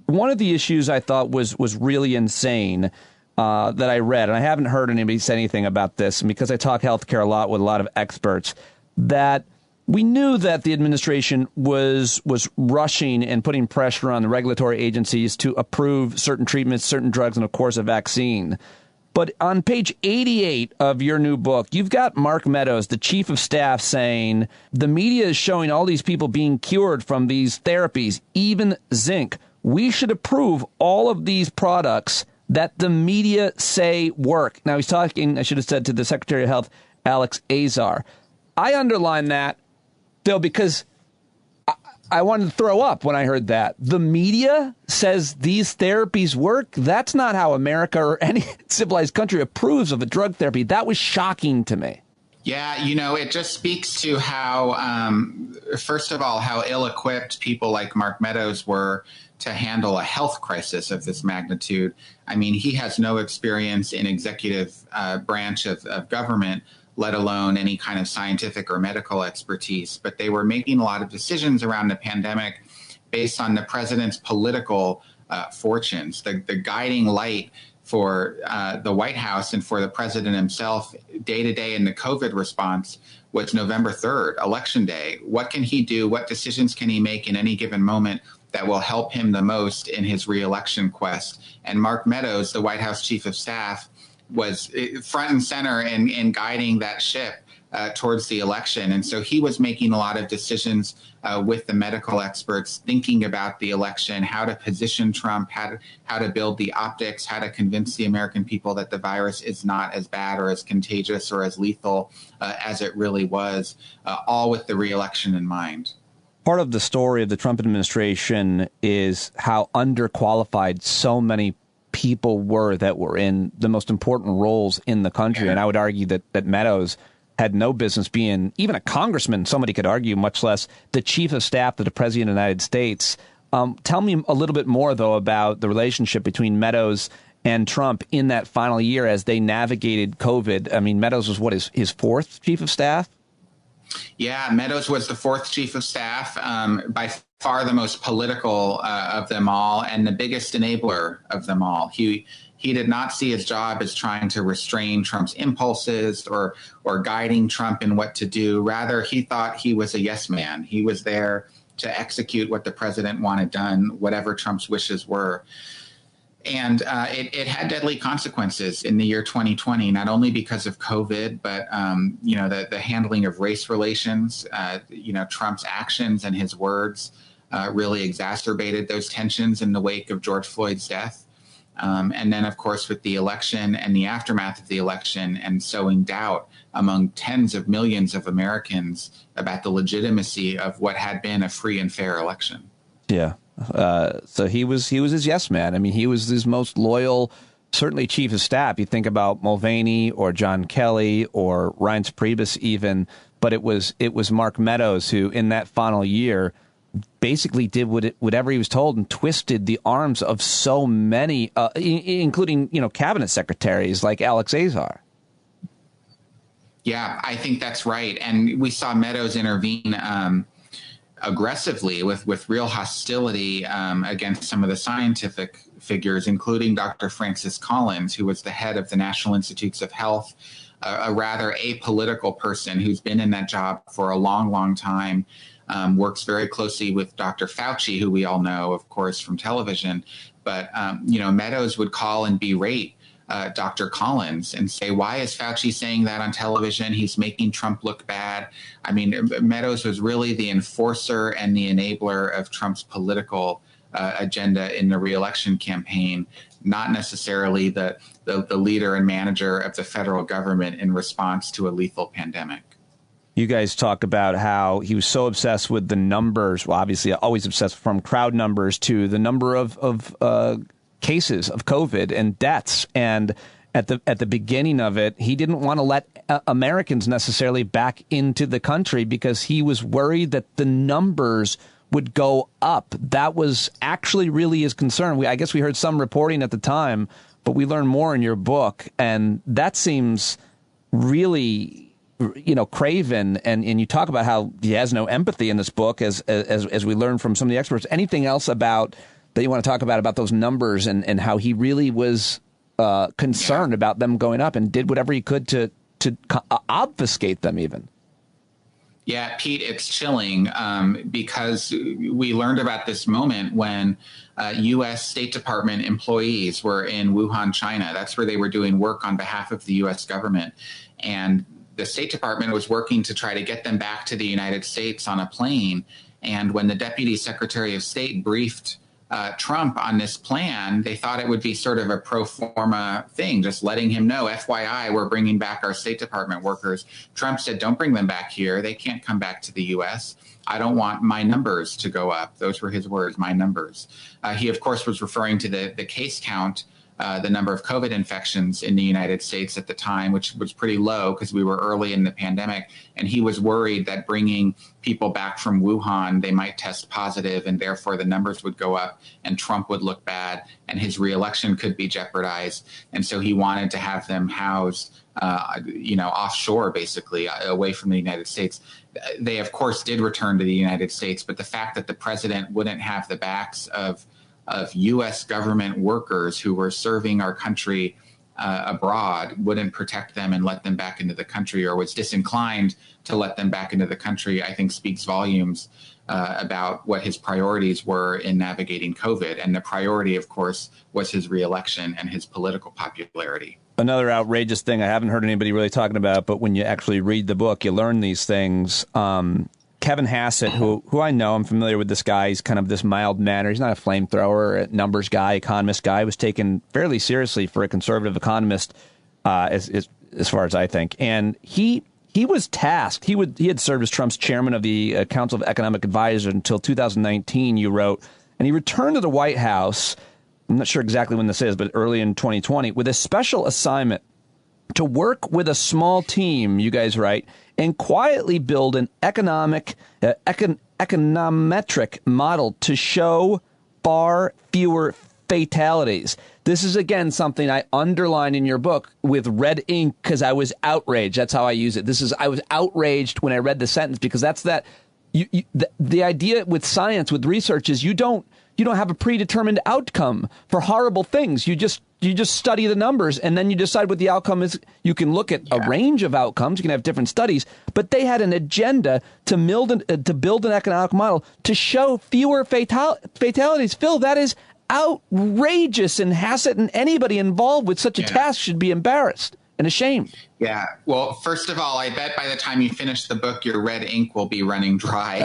one of the issues I thought was really insane that I read, and I haven't heard anybody say anything about this, and because I talk healthcare a lot with a lot of experts, that we knew that the administration was rushing and putting pressure on the regulatory agencies to approve certain treatments, certain drugs, and of course a vaccine. But on page 88 of your new book, you've got Mark Meadows, the chief of staff, saying the media is showing all these people being cured from these therapies, even zinc. We should approve all of these products that the media say work. Now, he's talking, I should have said, to the Secretary of Health, Alex Azar. I underline that, Bill, because I wanted to throw up when I heard that. The media says these therapies work. That's not how America or any civilized country approves of a drug therapy. That was shocking to me. Yeah, it just speaks to how, first of all, how ill-equipped people like Mark Meadows were to handle a health crisis of this magnitude. I mean, he has no experience in executive branch of government, let alone any kind of scientific or medical expertise. But they were making a lot of decisions around the pandemic based on the president's political fortunes. The guiding light for the White House and for the president himself day to day in the COVID response was November 3rd, Election Day. What can he do? What decisions can he make in any given moment that will help him the most in his reelection quest? And Mark Meadows, the White House chief of staff, was front and center in guiding that ship towards the election. And so he was making a lot of decisions with the medical experts, thinking about the election, how to position Trump, how to build the optics, how to convince the American people that the virus is not as bad or as contagious or as lethal as it really was, all with the reelection in mind. Part of the story of the Trump administration is how underqualified so many people were that were in the most important roles in the country. And I would argue that Meadows had no business being even a congressman, somebody could argue, much less the chief of staff to the president of the United States. Tell me a little bit more, though, about the relationship between Meadows and Trump in that final year as they navigated COVID. I mean, Meadows was, his fourth chief of staff? Yeah, Meadows was the fourth chief of staff, by far the most political of them all and the biggest enabler of them all. He did not see his job as trying to restrain Trump's impulses or guiding Trump in what to do. Rather, he thought he was a yes man. He was there to execute what the president wanted done, whatever Trump's wishes were. And it had deadly consequences in the year 2020, not only because of COVID, but, the handling of race relations, Trump's actions and his words really exacerbated those tensions in the wake of George Floyd's death. And then, of course, with the election and the aftermath of the election and sowing doubt among tens of millions of Americans about the legitimacy of what had been a free and fair election. Yeah. So he was his yes man. I mean, he was his most loyal, certainly chief of staff. You think about Mulvaney or John Kelly or Reince Priebus even, but it was Mark Meadows who, in that final year, basically did whatever he was told and twisted the arms of so many, including cabinet secretaries like Alex Azar. Yeah, I think that's right. And we saw Meadows intervene aggressively with real hostility against some of the scientific figures, including Dr. Francis Collins, who was the head of the National Institutes of Health, a rather apolitical person who's been in that job for a long, long time, works very closely with Dr. Fauci, who we all know, of course, from television. But, Meadows would call and berate Dr. Collins and say, why is Fauci saying that on television? He's making Trump look bad. I mean, Meadows was really the enforcer and the enabler of Trump's political agenda in the reelection campaign, not necessarily the leader and manager of the federal government in response to a lethal pandemic. You guys talk about how he was so obsessed with the numbers. Well, obviously, always obsessed from crowd numbers to the number of cases of COVID and deaths. And at the beginning of it, he didn't want to let Americans necessarily back into the country because he was worried that the numbers would go up. That was actually really his concern. I guess we heard some reporting at the time, but we learned more in your book. And that seems really, craven. And you talk about how he has no empathy in this book, as we learned from some of the experts. Anything else that you want to talk about those numbers and how he really was concerned about them going up and did whatever he could to obfuscate them even? Yeah, Pete, it's chilling because we learned about this moment when U.S. State Department employees were in Wuhan, China. That's where they were doing work on behalf of the U.S. government. And the State Department was working to try to get them back to the United States on a plane. And when the Deputy Secretary of State briefed Trump on this plan, they thought it would be sort of a pro forma thing, just letting him know, FYI, we're bringing back our State Department workers. Trump said, don't bring them back here. They can't come back to the U.S. I don't want my numbers to go up. Those were his words, my numbers. He, of course, was referring to the case count, the number of COVID infections in the United States at the time, which was pretty low because we were early in the pandemic. And he was worried that bringing people back from Wuhan, they might test positive and therefore the numbers would go up and Trump would look bad and his reelection could be jeopardized. And so he wanted to have them housed, offshore, basically, away from the United States. They, of course, did return to the United States, but the fact that the president wouldn't have the backs of U.S. government workers who were serving our country abroad, wouldn't protect them and let them back into the country, or was disinclined to let them back into the country, I think speaks volumes about what his priorities were in navigating COVID. And the priority, of course, was his reelection and his political popularity. Another outrageous thing I haven't heard anybody really talking about, but when you actually read the book, you learn these things. Kevin Hassett, who I know, I'm familiar with this guy. He's kind of this mild manner. He's not a flamethrower, a numbers guy, economist guy. He was taken fairly seriously for a conservative economist, as far as I think. And he was tasked. He had served as Trump's chairman of the Council of Economic Advisors until 2019, you wrote. And he returned to the White House, I'm not sure exactly when this is, but early in 2020, with a special assignment to work with a small team, you guys write, and quietly build an econometric model to show far fewer fatalities. This is, again, something I underlined in your book with red ink because I was outraged. That's how I use it. I was outraged when I read the sentence because that's the idea with science, with research, is you don't have a predetermined outcome for horrible things. You just study the numbers and then you decide what the outcome is. You can look at a range of outcomes. You can have different studies, but they had an agenda to build an economic model to show fewer fatalities. Phil, that is outrageous, and Hassett and anybody involved with such a task should be embarrassed and ashamed. Yeah. Well, first of all, I bet by the time you finish the book, your red ink will be running dry.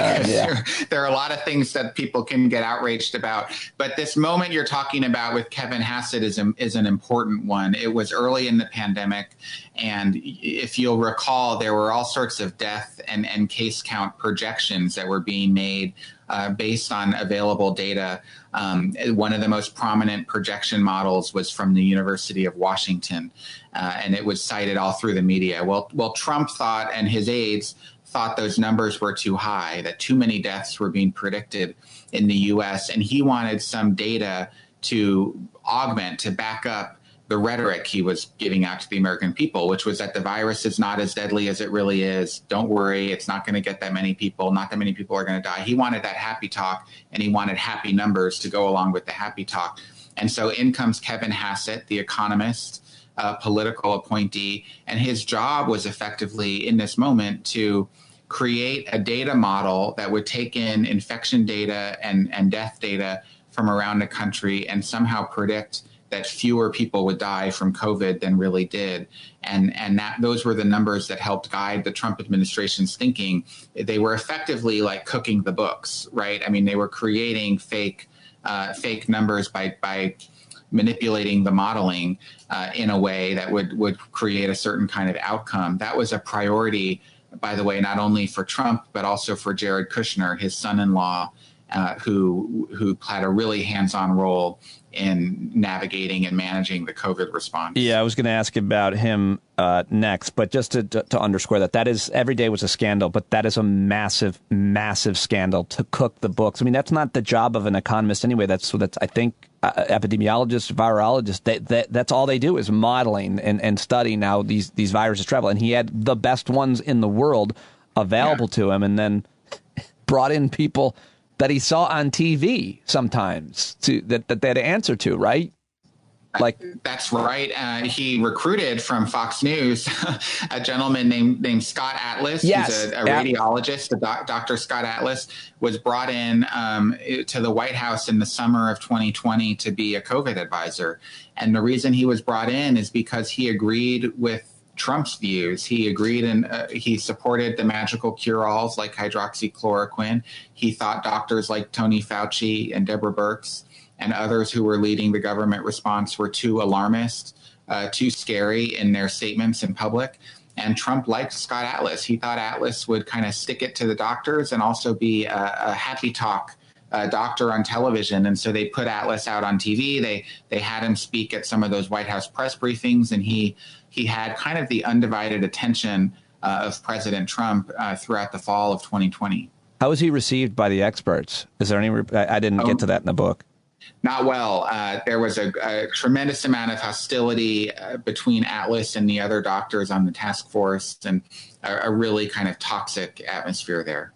There are a lot of things that people can get outraged about. But this moment you're talking about with Kevin Hassett is an important one. It was early in the pandemic. And if you'll recall, there were all sorts of death and case count projections that were being made based on available data. One of the most prominent projection models was from the University of Washington, and it was cited all through the media. Well, Trump thought, and his aides thought, those numbers were too high, that too many deaths were being predicted in the U.S., and he wanted some data to augment, to back up the rhetoric he was giving out to the American people, which was that the virus is not as deadly as it really is. Don't worry, it's not going to get that many people. Not that many people are going to die. He wanted that happy talk, and he wanted happy numbers to go along with the happy talk. And so in comes Kevin Hassett, the economist, political appointee, and his job was effectively in this moment to create a data model that would take in infection data and death data from around the country and somehow predict that fewer people would die from COVID than really did. And those were the numbers that helped guide the Trump administration's thinking. They were effectively like cooking the books, right? I mean, they were creating fake numbers by manipulating the modeling in a way that would create a certain kind of outcome. That was a priority, by the way, not only for Trump, but also for Jared Kushner, his son-in-law, who had a really hands-on role in navigating and managing the COVID response. Yeah, I was going to ask about him next, but just to underscore that is, every day was a scandal, but that is a massive, massive scandal to cook the books. I mean, that's not the job of an economist anyway. That's I think epidemiologists, virologists, that's all they do is modeling and studying how these viruses travel. And he had the best ones in the world available to him, and then brought in people that he saw on TV sometimes that they had to answer to, right? That's right. He recruited from Fox News a gentleman named Scott Atlas. Yes. He's a radiologist. Dr. Scott Atlas was brought in to the White House in the summer of 2020 to be a COVID advisor. And the reason he was brought in is because he agreed with Trump's views. He agreed and he supported the magical cure-alls like hydroxychloroquine. He thought doctors like Tony Fauci and Deborah Birx and others who were leading the government response were too alarmist, too scary in their statements in public. And Trump liked Scott Atlas. He thought Atlas would kind of stick it to the doctors and also be a happy talk doctor on television. And so they put Atlas out on TV. They had him speak at some of those White House press briefings, and he had kind of the undivided attention of President Trump throughout the fall of 2020. How was he received by the experts? Is there any? I didn't get to that in the book. Not well. There was a tremendous amount of hostility between Atlas and the other doctors on the task force, and a really kind of toxic atmosphere there.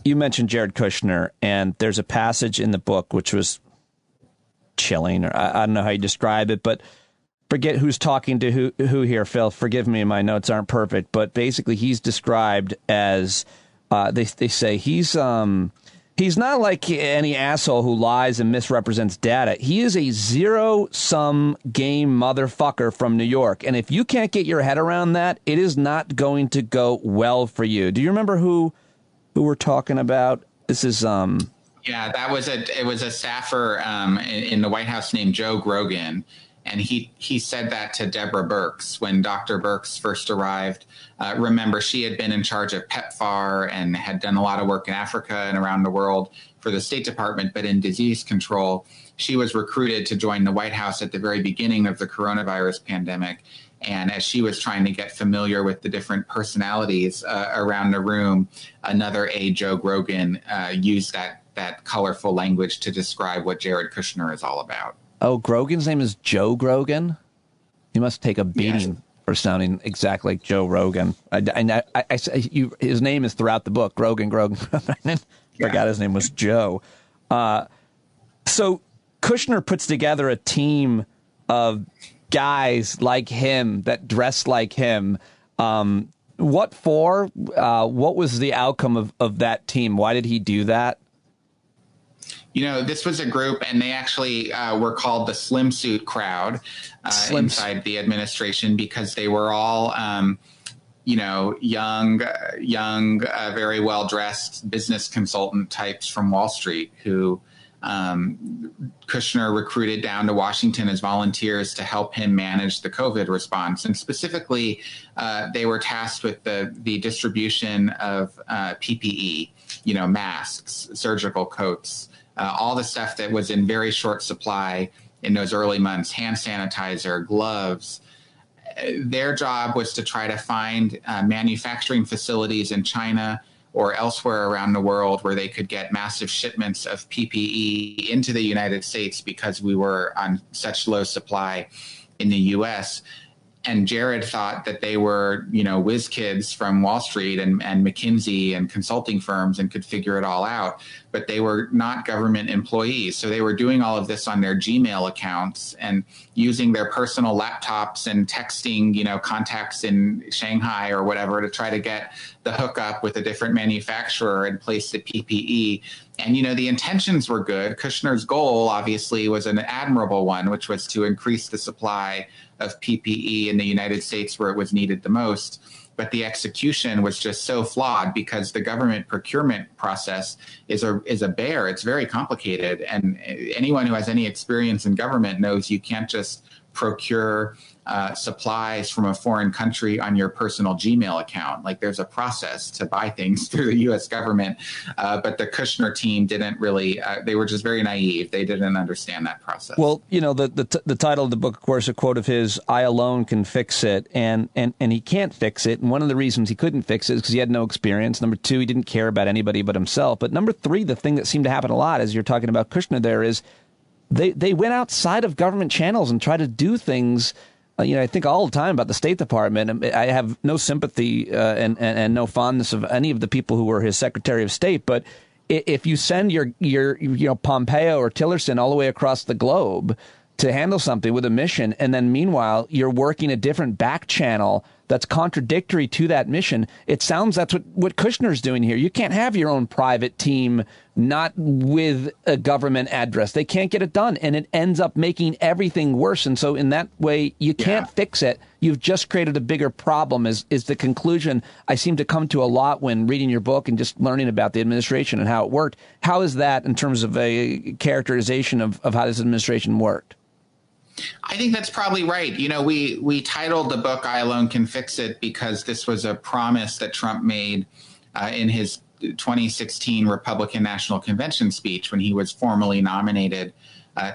You mentioned Jared Kushner, and there's a passage in the book which was chilling, or I don't know how you describe it, but forget who's talking to who here, Phil. Forgive me, my notes aren't perfect, but basically he's described as they say he's not like any asshole who lies and misrepresents data. He is a zero-sum game motherfucker from New York, and if you can't get your head around that, it is not going to go well for you. Do you remember who we're talking about? This is yeah, it was a staffer in the White House named Joe Grogan. And he said that to Deborah Birx when Dr. Birx first arrived. Remember, she had been in charge of PEPFAR and had done a lot of work in Africa and around the world for the State Department, but in disease control. She was recruited to join the White House at the very beginning of the coronavirus pandemic. And as she was trying to get familiar with the different personalities around the room, another Joe Grogan used that colorful language to describe what Jared Kushner is all about. Oh, Grogan's name is Joe Grogan? He must take a beating for sounding exactly like Joe Rogan. His name is throughout the book, Grogan. I forgot his name was Joe. So Kushner puts together a team of guys like him that dress like him. What for? What was the outcome of that team? Why did he do that? This was a group, and they actually were called the Slim Suit Crowd inside the administration because they were all, young, very well-dressed business consultant types from Wall Street who Kushner recruited down to Washington as volunteers to help him manage the COVID response. And specifically, they were tasked with the distribution of PPE, masks, surgical coats, all the stuff that was in very short supply in those early months, hand sanitizer, gloves. Their job was to try to find manufacturing facilities in China or elsewhere around the world where they could get massive shipments of PPE into the United States because we were on such low supply in the U.S. And Jared thought that they were, whiz kids from Wall Street and McKinsey and consulting firms and could figure it all out. But they were not government employees. So they were doing all of this on their Gmail accounts and using their personal laptops and texting, contacts in Shanghai or whatever to try to get the hookup with a different manufacturer and place the PPE. And, the intentions were good. Kushner's goal, obviously, was an admirable one, which was to increase the supply of PPE in the United States where it was needed the most. But the execution was just so flawed because the government procurement process is a bear. It's very complicated. And anyone who has any experience in government knows you can't just procure supplies from a foreign country on your personal Gmail account. Like, there's a process to buy things through the U.S. government. But the Kushner team didn't really, they were just very naive. They didn't understand that process. Well, the title of the book, of course, a quote of his, "I alone can fix it." And he can't fix it. And one of the reasons he couldn't fix it is because he had no experience. Number two, he didn't care about anybody but himself. But number three, the thing that seemed to happen a lot as you're talking about Kushner there is they went outside of government channels and tried to do things. I think all the time about the State Department. I have no sympathy and no fondness of any of the people who were his Secretary of State. But if you send your Pompeo or Tillerson all the way across the globe to handle something with a mission, and then meanwhile you're working a different back channel that's contradictory to that mission, it sounds that's what Kushner's doing here. You can't have your own private team not with a government address. They can't get it done, and it ends up making everything worse. And so in that way, you can't fix it. You've just created a bigger problem is the conclusion I seem to come to a lot when reading your book and just learning about the administration and how it worked. How is that in terms of a characterization of how this administration worked? I think that's probably right. We titled the book "I Alone Can Fix It" because this was a promise that Trump made in his 2016 Republican National Convention speech when he was formally nominated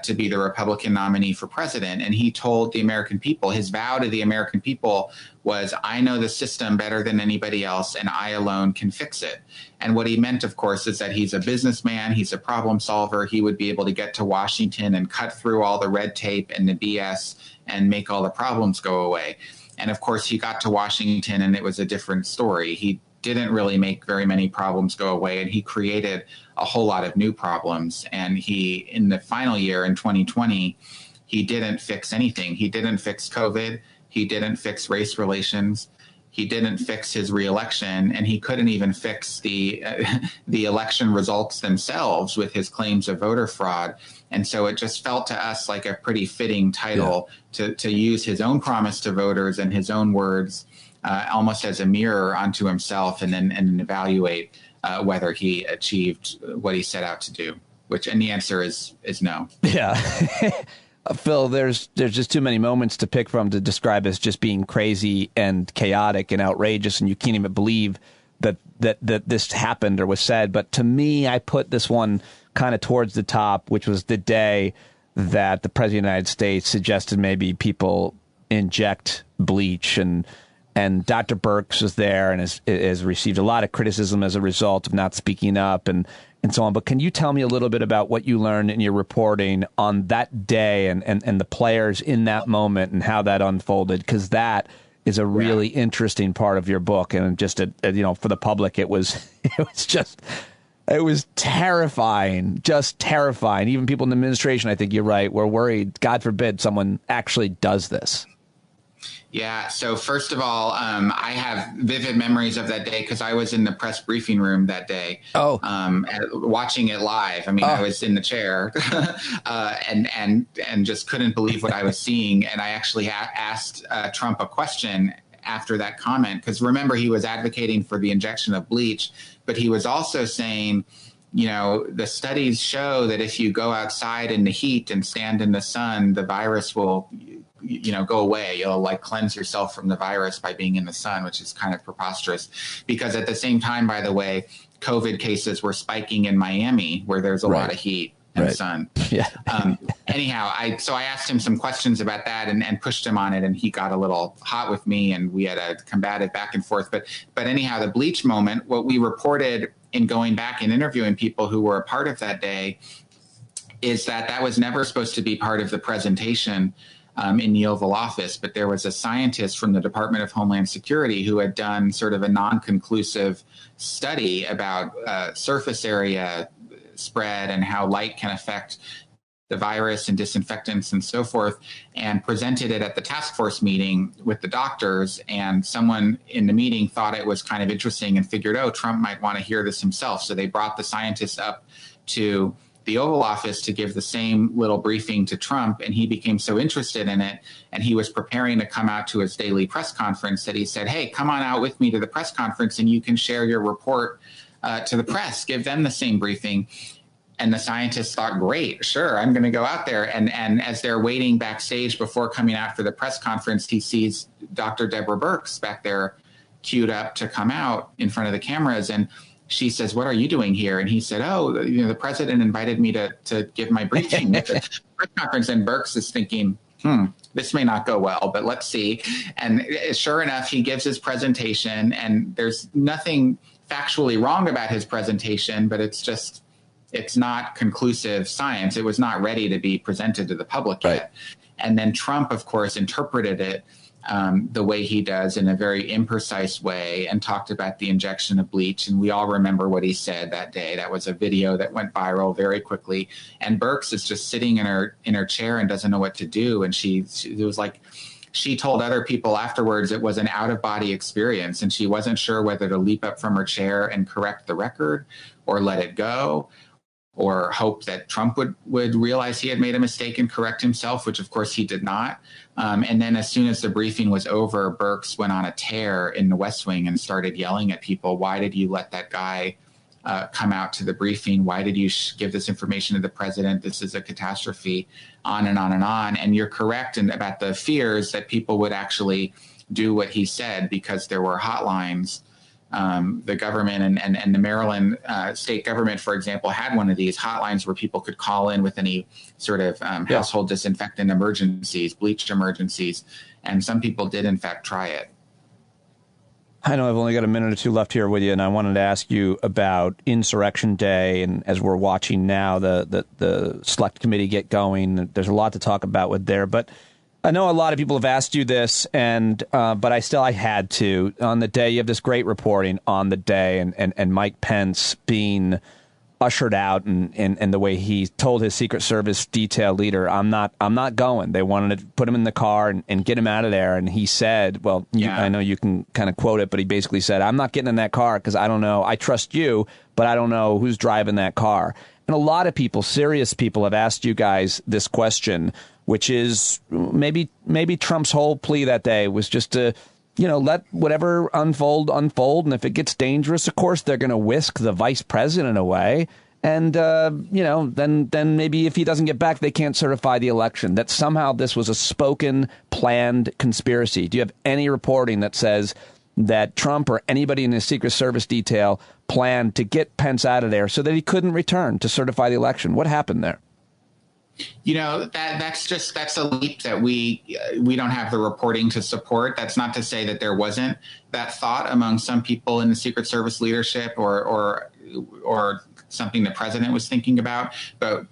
to be the Republican nominee for president. And he told the American people, his vow to the American people was, "I know the system better than anybody else, and I alone can fix it." And what he meant, of course, is that he's a businessman, he's a problem solver. He would be able to get to Washington and cut through all the red tape and the BS and make all the problems go away. And of course, he got to Washington and it was a different story. He didn't really make very many problems go away, and he created a whole lot of new problems. And he, in the final year in 2020, he didn't fix anything. He didn't fix COVID. He didn't fix race relations. He didn't fix his reelection, and he couldn't even fix the election results themselves with his claims of voter fraud. And so it just felt to us like a pretty fitting title to use his own promise to voters and his own words almost as a mirror onto himself, and then evaluate whether he achieved what he set out to do. And the answer is no. Yeah. Phil, there's just too many moments to pick from to describe as just being crazy and chaotic and outrageous, and you can't even believe that this happened or was said. But to me, I put this one kind of towards the top, which was the day that the President of the United States suggested maybe people inject bleach, and Dr. Birx was there and has received a lot of criticism as a result of not speaking up and so on. But can you tell me a little bit about what you learned in your reporting on that day and the players in that moment and how that unfolded? Because that is a really interesting part of your book. And just, for the public, it was terrifying, just terrifying. Even people in the administration, I think you're right, were worried, God forbid, someone actually does this. Yeah. So first of all, I have vivid memories of that day because I was in the press briefing room that day. Oh, watching it live. I mean, I was in the chair and just couldn't believe what I was seeing. And I actually asked Trump a question after that comment, because remember, he was advocating for the injection of bleach, but he was also saying, you know, the studies show that if you go outside in the heat and stand in the sun, the virus will, you know, go away. You'll like cleanse yourself from the virus by being in the sun, which is kind of preposterous, because at the same time, by the way, COVID cases were spiking in Miami, where there's a lot of heat and sun. Yeah. Anyhow, I asked him some questions about that and pushed him on it, and he got a little hot with me, and we had a combative back and forth. But anyhow, the bleach moment, what we reported in going back and interviewing people who were a part of that day, is that was never supposed to be part of the presentation in the Oval Office, but there was a scientist from the Department of Homeland Security who had done sort of a non-conclusive study about surface area spread and how light can affect the virus and disinfectants and so forth, and presented it at the task force meeting with the doctors. And someone in the meeting thought it was kind of interesting and figured, oh, Trump might want to hear this himself. So they brought the scientist up to the Oval Office to give the same little briefing to Trump, and he became so interested in it, and he was preparing to come out to his daily press conference, that he said, hey, come on out with me to the press conference and you can share your report to the press, give them the same briefing. And the scientists thought, great, sure, I'm going to go out there. And as they're waiting backstage before coming out for the press conference, he sees Dr. Deborah Birx back there queued up to come out in front of the cameras. And she says, what are you doing here? And he said, oh, you know, the president invited me to give my briefing at the press conference. And Birx is thinking, this may not go well, but let's see. And sure enough, he gives his presentation, and there's nothing factually wrong about his presentation, but it's not conclusive science. It was not ready to be presented to the public yet. And then Trump, of course, interpreted it the way he does, in a very imprecise way, and talked about the injection of bleach. And we all remember what he said that day. That was a video that went viral very quickly. And Birx is just sitting in her chair and doesn't know what to do. And it was like, she told other people afterwards it was an out-of-body experience, and she wasn't sure whether to leap up from her chair and correct the record or let it go, or hope that Trump would realize he had made a mistake and correct himself, which of course he did not. And then as soon as the briefing was over, Birx went on a tear in the West Wing and started yelling at people. Why did you let that guy come out to the briefing? Why did you give this information to the president? This is a catastrophe, on and on and on. And you're correct about the fears that people would actually do what he said, because there were hotlines. The government and the Maryland state government, for example, had one of these hotlines where people could call in with any sort of household disinfectant emergencies, bleach emergencies, and some people did, in fact, try it. I know I've only got a minute or two left here with you, and I wanted to ask you about Insurrection Day. And as we're watching now, the Select Committee get going, there's a lot to talk about with there, but I know a lot of people have asked you this, and but I had to. On the day, you have this great reporting on the day, and Mike Pence being ushered out, and the way he told his Secret Service detail leader, I'm not going. They wanted to put him in the car and get him out of there, and he said, well, I know you can kind of quote it, but he basically said, I'm not getting in that car because I don't know. I trust you, but I don't know who's driving that car. And a lot of people, serious people, have asked you guys this question, which is maybe Trump's whole plea that day was just to, let whatever unfold. And if it gets dangerous, of course, they're going to whisk the vice president away. And, then maybe if he doesn't get back, they can't certify the election. That somehow this was a spoken, planned conspiracy. Do you have any reporting that says that Trump or anybody in his Secret Service detail planned to get Pence out of there so that he couldn't return to certify the election? What happened there? That's a leap that we don't have the reporting to support. That's not to say that there wasn't that thought among some people in the Secret Service leadership or something the president was thinking about. But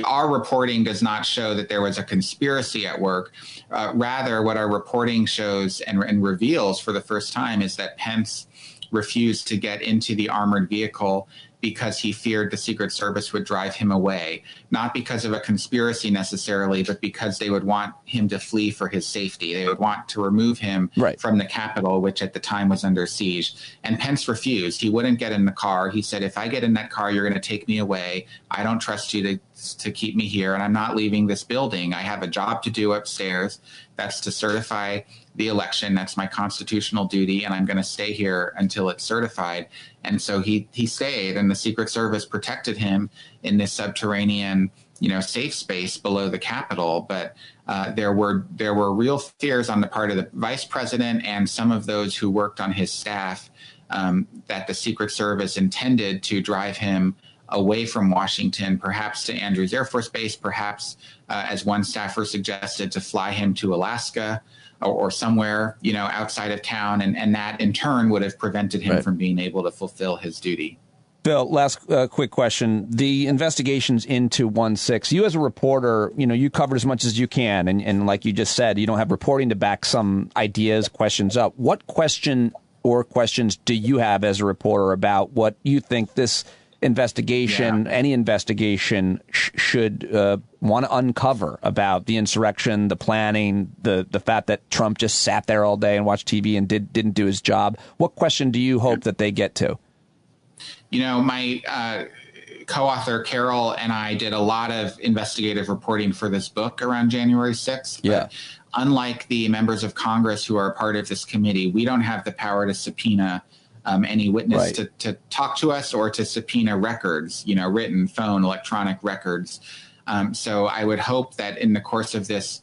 our reporting does not show that there was a conspiracy at work. Rather, what our reporting shows and reveals for the first time is that Pence refused to get into the armored vehicle because he feared the Secret Service would drive him away, not because of a conspiracy necessarily, but because they would want him to flee for his safety. They would want to remove him from the Capitol, which at the time was under siege. And Pence refused. He wouldn't get in the car. He said, if I get in that car, you're going to take me away. I don't trust you to keep me here, and I'm not leaving this building. I have a job to do upstairs. That's to certify the election. That's my constitutional duty, and I'm going to stay here until it's certified. And so he stayed, and the Secret Service protected him in this subterranean, safe space below the Capitol. But there were real fears on the part of the vice president and some of those who worked on his staff that the Secret Service intended to drive him away from Washington, perhaps to Andrews Air Force Base, perhaps, as one staffer suggested, to fly him to Alaska or somewhere, outside of town. And that, in turn, would have prevented him from being able to fulfill his duty. Bill, last quick question. The investigations into 1-6, you as a reporter, you cover as much as you can. And like you just said, you don't have reporting to back some ideas, questions up. What question or questions do you have as a reporter about what you think this investigation, any investigation should want to uncover about the insurrection, the planning, the fact that Trump just sat there all day and watched TV and didn't do his job? What question do you hope that they get to? My co-author Carol and I did a lot of investigative reporting for this book around January 6th. But unlike the members of Congress who are a part of this committee, we don't have the power to subpoena any witness to talk to us or to subpoena records, written, phone, electronic records. So I would hope that in the course of this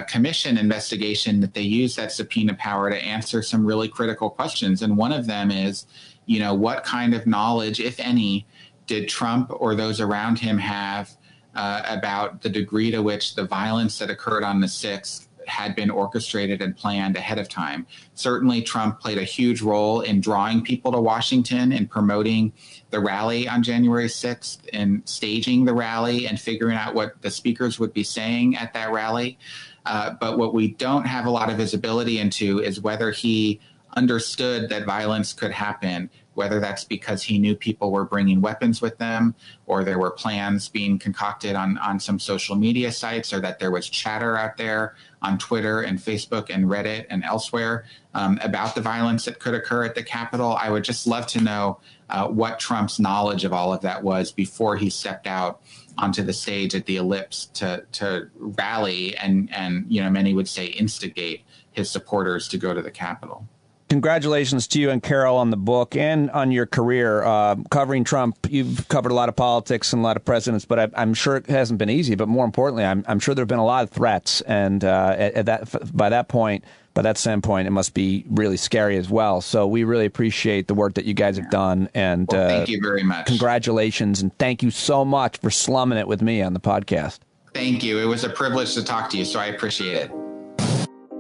commission investigation that they use that subpoena power to answer some really critical questions. And one of them is, what kind of knowledge, if any, did Trump or those around him have about the degree to which the violence that occurred on the 6th had been orchestrated and planned ahead of time? Certainly, Trump played a huge role in drawing people to Washington and promoting the rally on January 6th and staging the rally and figuring out what the speakers would be saying at that rally. But what we don't have a lot of visibility into is whether he understood that violence could happen, whether that's because he knew people were bringing weapons with them, or there were plans being concocted on some social media sites, or that there was chatter out there on Twitter and Facebook and Reddit and elsewhere about the violence that could occur at the Capitol. I would just love to know what Trump's knowledge of all of that was before he stepped out onto the stage at the Ellipse to rally and many would say instigate his supporters to go to the Capitol. Congratulations to you and Carol on the book and on your career covering Trump. You've covered a lot of politics and a lot of presidents, but I'm sure it hasn't been easy. But more importantly, I'm sure there have been a lot of threats. And by that standpoint, it must be really scary as well. So we really appreciate the work that you guys have done. And thank you very much. Congratulations. And thank you so much for slumming it with me on the podcast. Thank you. It was a privilege to talk to you, so I appreciate it.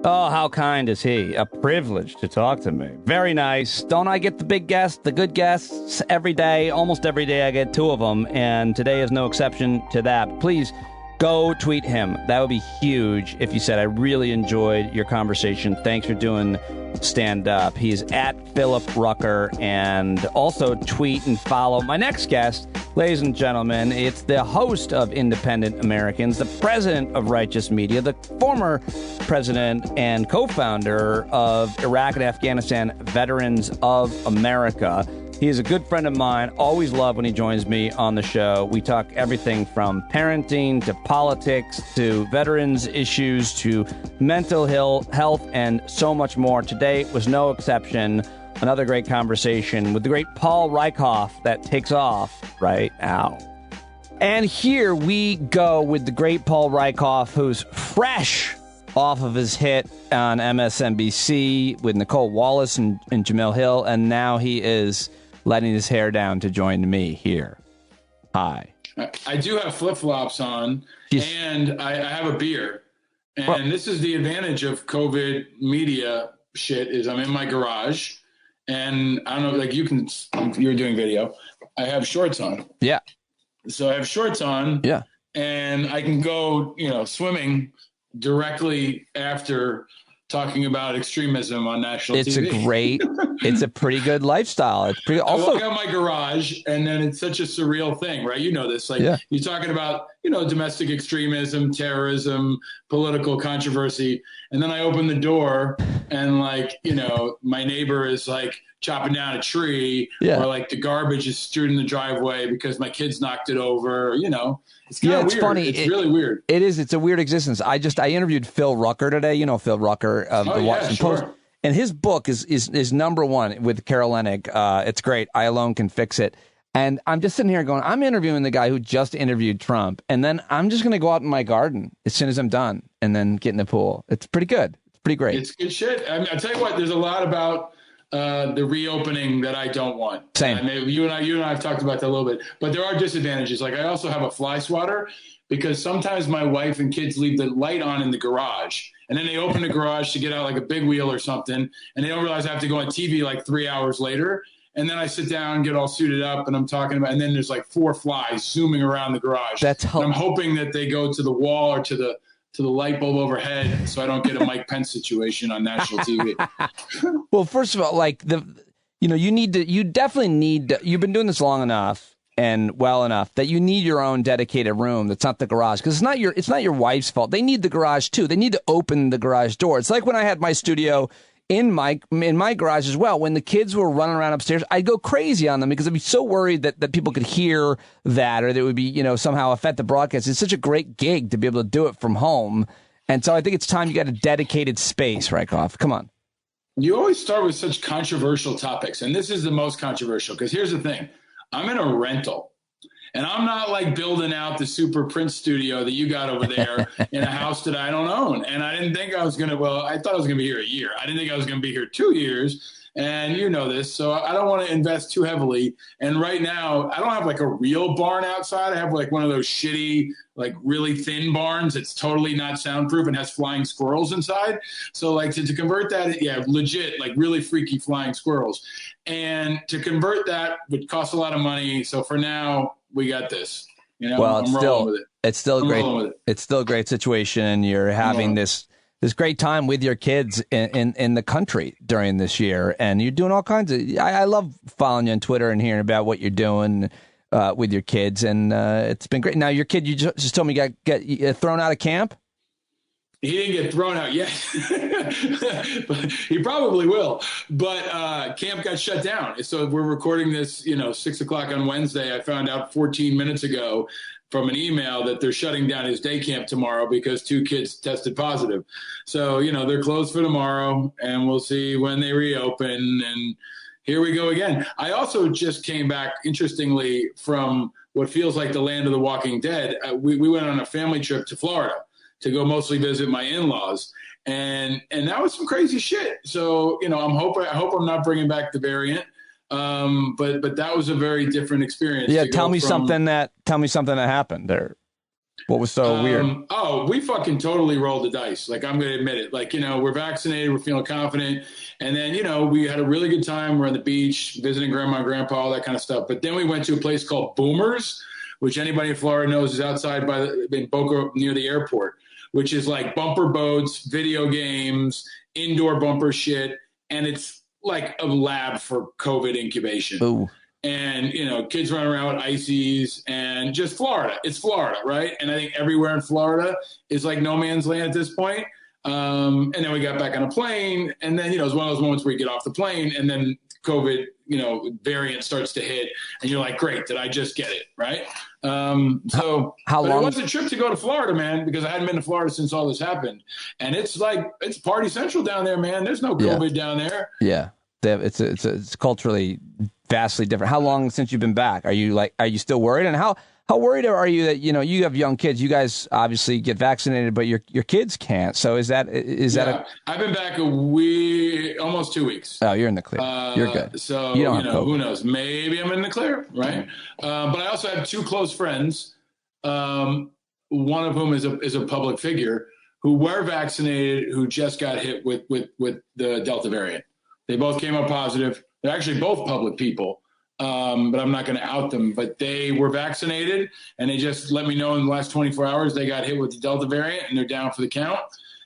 Oh, how kind is he? A privilege to talk to me. Very nice. Don't I get the big guests, the good guests every day? Almost every day I get 2 of them, and today is no exception to that. Please go tweet him. That would be huge if you said, I really enjoyed your conversation. Thanks for doing stand up. He's at Philip Rucker. And also tweet and follow my next guest, ladies and gentlemen. It's the host of Independent Americans, the president of Righteous Media, the former president and co-founder of Iraq and Afghanistan Veterans of America. He is a good friend of mine. Always love when he joins me on the show. We talk everything from parenting to politics to veterans issues to mental health and so much more. Today was no exception. Another great conversation with the great Paul Rieckhoff that takes off right now. And here we go with the great Paul Rieckhoff, who's fresh off of his hit on MSNBC with Nicole Wallace and Jamil Hill. And now he is letting his hair down to join me here. Hi. I do have flip-flops on, and I have a beer. And this is the advantage of COVID media shit is I'm in my garage, and I don't know, like you're doing video. I have shorts on. Yeah. So I have shorts on. Yeah. And I can go, swimming directly after talking about extremism on national TV. It's a pretty good lifestyle. It's pretty. Also, I walk out my garage, and then it's such a surreal thing, right? You know this. Like, you're talking about, domestic extremism, terrorism, political controversy, and then I open the door, and my neighbor is chopping down a tree, or the garbage is strewn in the driveway because my kids knocked it over. It's kind of weird. Funny. It's really weird. It is. It's a weird existence. I interviewed Phil Rucker today. Phil Rucker of the Washington Post. And his book is number one with Carol Leonnig. It's great. I Alone Can Fix It. And I'm just sitting here going, I'm interviewing the guy who just interviewed Trump. And then I'm just going to go out in my garden as soon as I'm done and then get in the pool. It's pretty good. It's pretty great. It's good shit. I tell you what, there's a lot about the reopening that I don't want. Same. You and I have talked about that a little bit. But there are disadvantages. I also have a fly swatter because sometimes my wife and kids leave the light on in the garage. And then they open the garage to get out like a big wheel or something. And they don't realize I have to go on TV 3 hours later. And then I sit down, get all suited up, and I'm talking about, and then there's 4 flies zooming around the garage. And I'm hoping that they go to the wall or to the light bulb overhead so I don't get a Mike Pence situation on national TV. Well, first of all, you definitely need, you've been doing this long enough and well enough that you need your own dedicated room that's not the garage, because it's not your wife's fault. They need the garage too. They need to open the garage door. It's like when I had my studio in my garage as well. When the kids were running around upstairs, I'd go crazy on them because I'd be so worried that people could hear that, or that it would be, somehow affect the broadcast. It's such a great gig to be able to do it from home. And so I think it's time you got a dedicated space, Rieckhoff. Come on. You always start with such controversial topics, and this is the most controversial, because here's the thing. I'm in a rental, and I'm not building out the super Prince studio that you got over there in a house that I don't own. And I didn't think I was going to, I thought I was going to be here a year. I didn't think I was going to be here 2 years. And you know this, so I don't want to invest too heavily. And right now, I don't have a real barn outside. I have one of those shitty, really thin barns that's totally not soundproof and has flying squirrels inside. So to convert that, legit, really freaky flying squirrels. And to convert that would cost a lot of money. So for now, we got this. Well, I'm rolling with it. It's still great. It's still a great situation, and you're having this great time with your kids in the country during this year, and you're doing all kinds of. I love following you on Twitter and hearing about what you're doing with your kids, and it's been great. Now, your kid, you just told me, got thrown out of camp. He didn't get thrown out yet. He probably will. But camp got shut down. So we're recording this, 6 o'clock on Wednesday. I found out 14 minutes ago from an email that they're shutting down his day camp tomorrow because 2 kids tested positive. So, they're closed for tomorrow, and we'll see when they reopen. And here we go again. I also just came back, interestingly, from what feels like the land of the walking dead. We went on a family trip to Florida to go mostly visit my in-laws. And that was some crazy shit. So, I hope I'm not bringing back the variant. But that was a very different experience. Yeah. Tell me something that happened there. What was so weird? We fucking totally rolled the dice. I'm going to admit it. We're vaccinated. We're feeling confident. And then, we had a really good time. We're on the beach, visiting grandma and grandpa, all that kind of stuff. But then we went to a place called Boomers, which anybody in Florida knows is outside in Boca near the airport, which is bumper boats, video games, indoor bumper shit. And it's a lab for COVID incubation. Ooh. And, kids running around with ices and just Florida. It's Florida, right? And I think everywhere in Florida is no man's land at this point. And then we got back on a plane. And then, it was one of those moments where you get off the plane and then COVID, variant starts to hit. And you're like, great, did I just get it, right? How long? It was a trip to go to Florida, man, because I hadn't been to Florida since all this happened. And it's party central down there, man. There's no COVID down there. Yeah. It's culturally vastly different. How long since you've been back? Are you still worried? And how worried are you that, you have young kids, you guys obviously get vaccinated, but your kids can't. So is that I've been back almost 2 weeks. Oh, you're in the clear. You're good. So, you don't have COVID. Who knows? Maybe I'm in the clear, right? But I also have 2 close friends, one of whom is a public figure who were vaccinated, who just got hit with the Delta variant. They both came up positive. They're actually both public people, but I'm not going to out them. But they were vaccinated, and they just let me know in the last 24 hours they got hit with the Delta variant, and they're down for the count.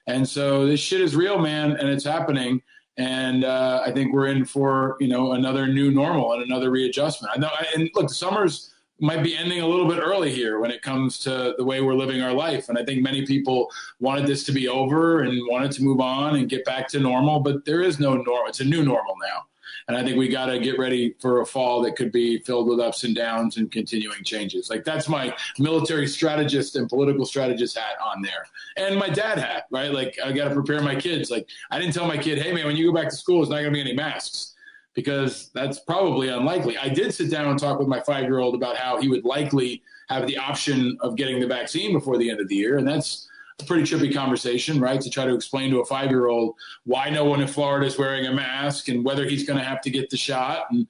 And so this shit is real, man, and it's happening. And I think we're in for, another new normal and another readjustment. I know, and look, the summers might be ending a little bit early here when it comes to the way we're living our life. And I think many people wanted this to be over and wanted to move on and get back to normal, but there is no normal. It's a new normal now. And I think we got to get ready for a fall that could be filled with ups and downs and continuing changes. Like, that's my military strategist and political strategist hat on there. And my dad hat, right? Like, I got to prepare my kids. Like, I didn't tell my kid, hey, man, when you go back to school, there's not going to be any masks, because that's probably unlikely. I did sit down and talk with my 5-year-old about how he would likely have the option of getting the vaccine before the end of the year. And that's a pretty trippy conversation, right? To try to explain to a 5-year-old why no one in Florida is wearing a mask and whether he's going to have to get the shot. And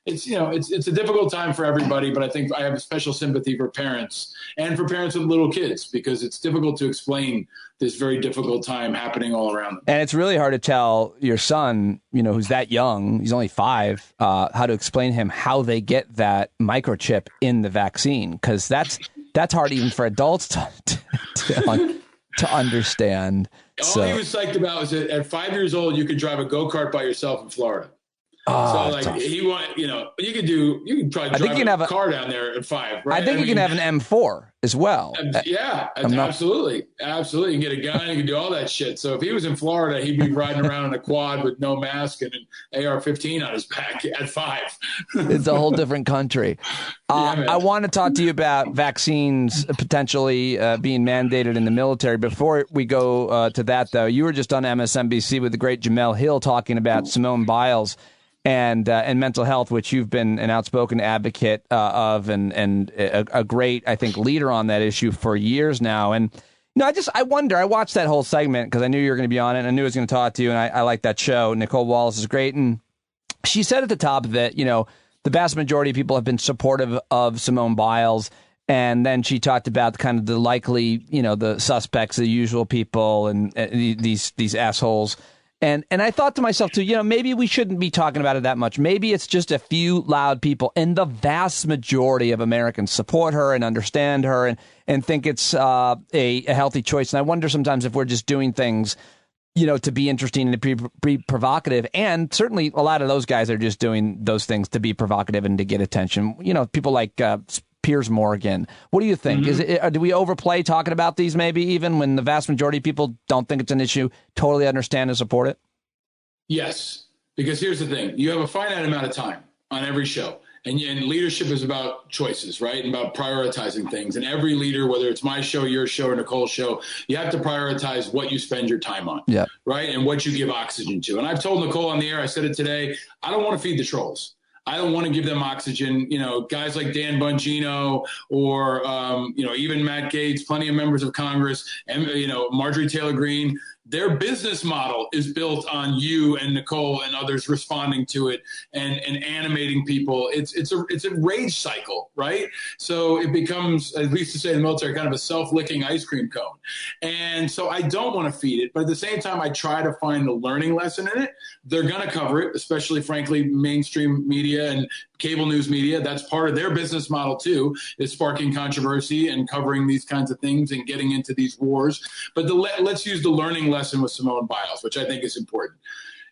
it's a difficult time for everybody, but I think I have a special sympathy for parents and for parents with little kids, because it's difficult to explain this very difficult time happening all around them. And it's really hard to tell your son, who's that young, he's only 5, how to explain to him how they get that microchip in the vaccine, because that's hard even for adults to understand. All he was psyched about was that at 5 years old, you could drive a go-kart by yourself in Florida. You could probably drive a car down there at 5, right? I think you can have an M4 as well. Absolutely. Absolutely. You can get a gun, you can do all that shit. So if he was in Florida, he'd be riding around in a quad with no mask and an AR-15 on his back at 5. It's a whole different country. I want to talk to you about vaccines potentially being mandated in the military. Before we go to that, though, you were just on MSNBC with the great Jamel Hill talking about Simone Biles and mental health, which you've been an outspoken advocate of and a great, I think, leader on that issue for years now. And I wonder. I watched that whole segment because I knew you were going to be on it, and I knew I was going to talk to you, and I like that show. Nicole Wallace is great, and she said at the top that the vast majority of people have been supportive of Simone Biles. And then she talked about kind of the likely, the suspects, the usual people, and these assholes. And I thought to myself, too, maybe we shouldn't be talking about it that much. Maybe it's just a few loud people, and the vast majority of Americans support her and understand her and think it's a healthy choice. And I wonder sometimes if we're just doing things, to be interesting and to be provocative. And certainly a lot of those guys are just doing those things to be provocative and to get attention. People like Piers Morgan. What do you think? Mm-hmm. Do we overplay talking about these maybe even when the vast majority of people don't think it's an issue, totally understand and support it? Yes, because here's the thing. You have a finite amount of time on every show. And leadership is about choices, right? And about prioritizing things. And every leader, whether it's my show, your show, or Nicole's show, you have to prioritize what you spend your time on, right? And what you give oxygen to. And I've told Nicole on the air, I said it today, I don't want to feed the trolls. I don't want to give them oxygen. Guys like Dan Bongino or, even Matt Gaetz, plenty of members of Congress, and, Marjorie Taylor Greene. Their business model is built on you and Nicole and others responding to it and animating people. It's a rage cycle, right? So it becomes, as we used to say in the military, kind of a self-licking ice cream cone. And so I don't want to feed it, but at the same time, I try to find the learning lesson in it. They're going to cover it, especially, frankly, mainstream media and cable news media. That's part of their business model, too, is sparking controversy and covering these kinds of things and getting into these wars. But let's use the learning lesson with Simone Biles, which I think is important.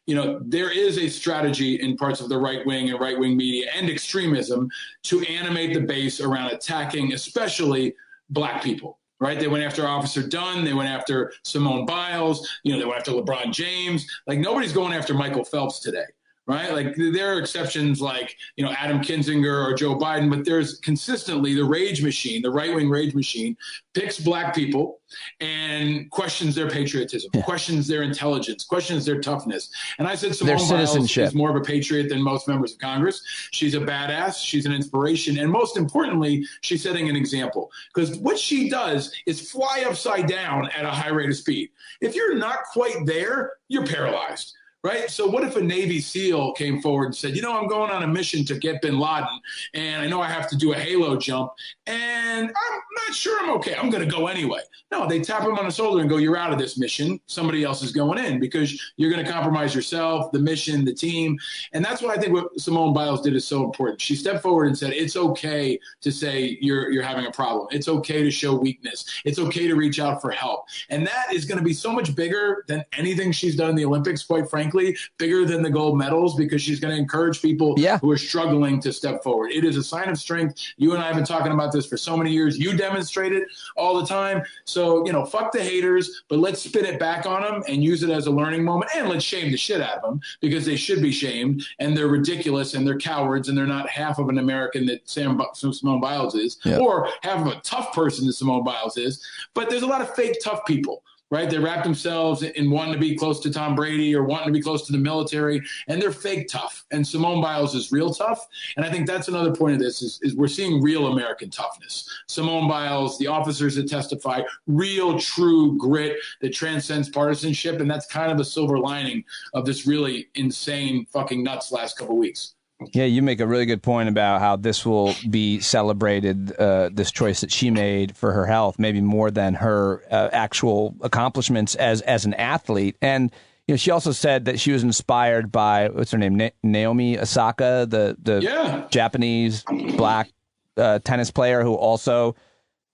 There is a strategy in parts of the right wing and right wing media and extremism to animate the base around attacking, especially Black people. Right? They went after Officer Dunn. They went after Simone Biles. They went after LeBron James. Like, nobody's going after Michael Phelps today. Right? Like, there are exceptions like, Adam Kinzinger or Joe Biden, but there's consistently the rage machine, the right-wing rage machine, picks Black people and questions their patriotism, questions their intelligence, questions their toughness. And I said Simone Biles is more of a patriot than most members of Congress. She's a badass. She's an inspiration. And most importantly, she's setting an example, because what she does is fly upside down at a high rate of speed. If you're not quite there, you're paralyzed. Right? So what if a Navy SEAL came forward and said, I'm going on a mission to get bin Laden, and I know I have to do a halo jump, and I'm not sure I'm okay. I'm going to go anyway. No, they tap him on the shoulder and go, you're out of this mission. Somebody else is going in because you're going to compromise yourself, the mission, the team. And that's what I think what Simone Biles did is so important. She stepped forward and said, it's okay to say you're having a problem. It's okay to show weakness. It's okay to reach out for help. And that is going to be so much bigger than anything she's done in the Olympics, quite frankly, bigger than the gold medals, because she's going to encourage people who are struggling to step forward. It is a sign of strength. You and I have been talking about this for so many years. You demonstrate it all the time. So, fuck the haters, but let's spin it back on them and use it as a learning moment. And let's shame the shit out of them, because they should be shamed, and they're ridiculous and they're cowards, and they're not half of an American that Simone Biles is, or half of a tough person that Simone Biles is. But there's a lot of fake tough people. Right? They wrap themselves in wanting to be close to Tom Brady or wanting to be close to the military, and they're fake tough. And Simone Biles is real tough. And I think that's another point of this is we're seeing real American toughness. Simone Biles, the officers that testify, real, true grit that transcends partisanship. And that's kind of a silver lining of this really insane fucking nuts last couple of weeks. Yeah, you make a really good point about how this will be celebrated, this choice that she made for her health, maybe more than her actual accomplishments as an athlete. And she also said that she was inspired by, what's her name, Naomi Osaka, the Japanese black tennis player who also,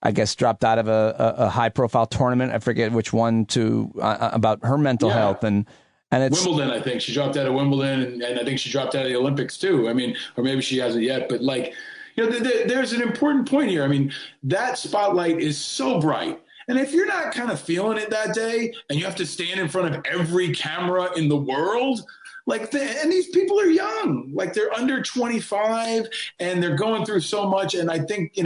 I guess, dropped out of a high-profile tournament. I forget which one, about her mental health. And it's Wimbledon, I think. She dropped out of Wimbledon, and I think she dropped out of the Olympics, too. I mean, or maybe she hasn't yet. But, there's an important point here. I mean, that spotlight is so bright. And if you're not kind of feeling it that day, and you have to stand in front of every camera in the world, and these people are young, they're under 25, and they're going through so much. And I think,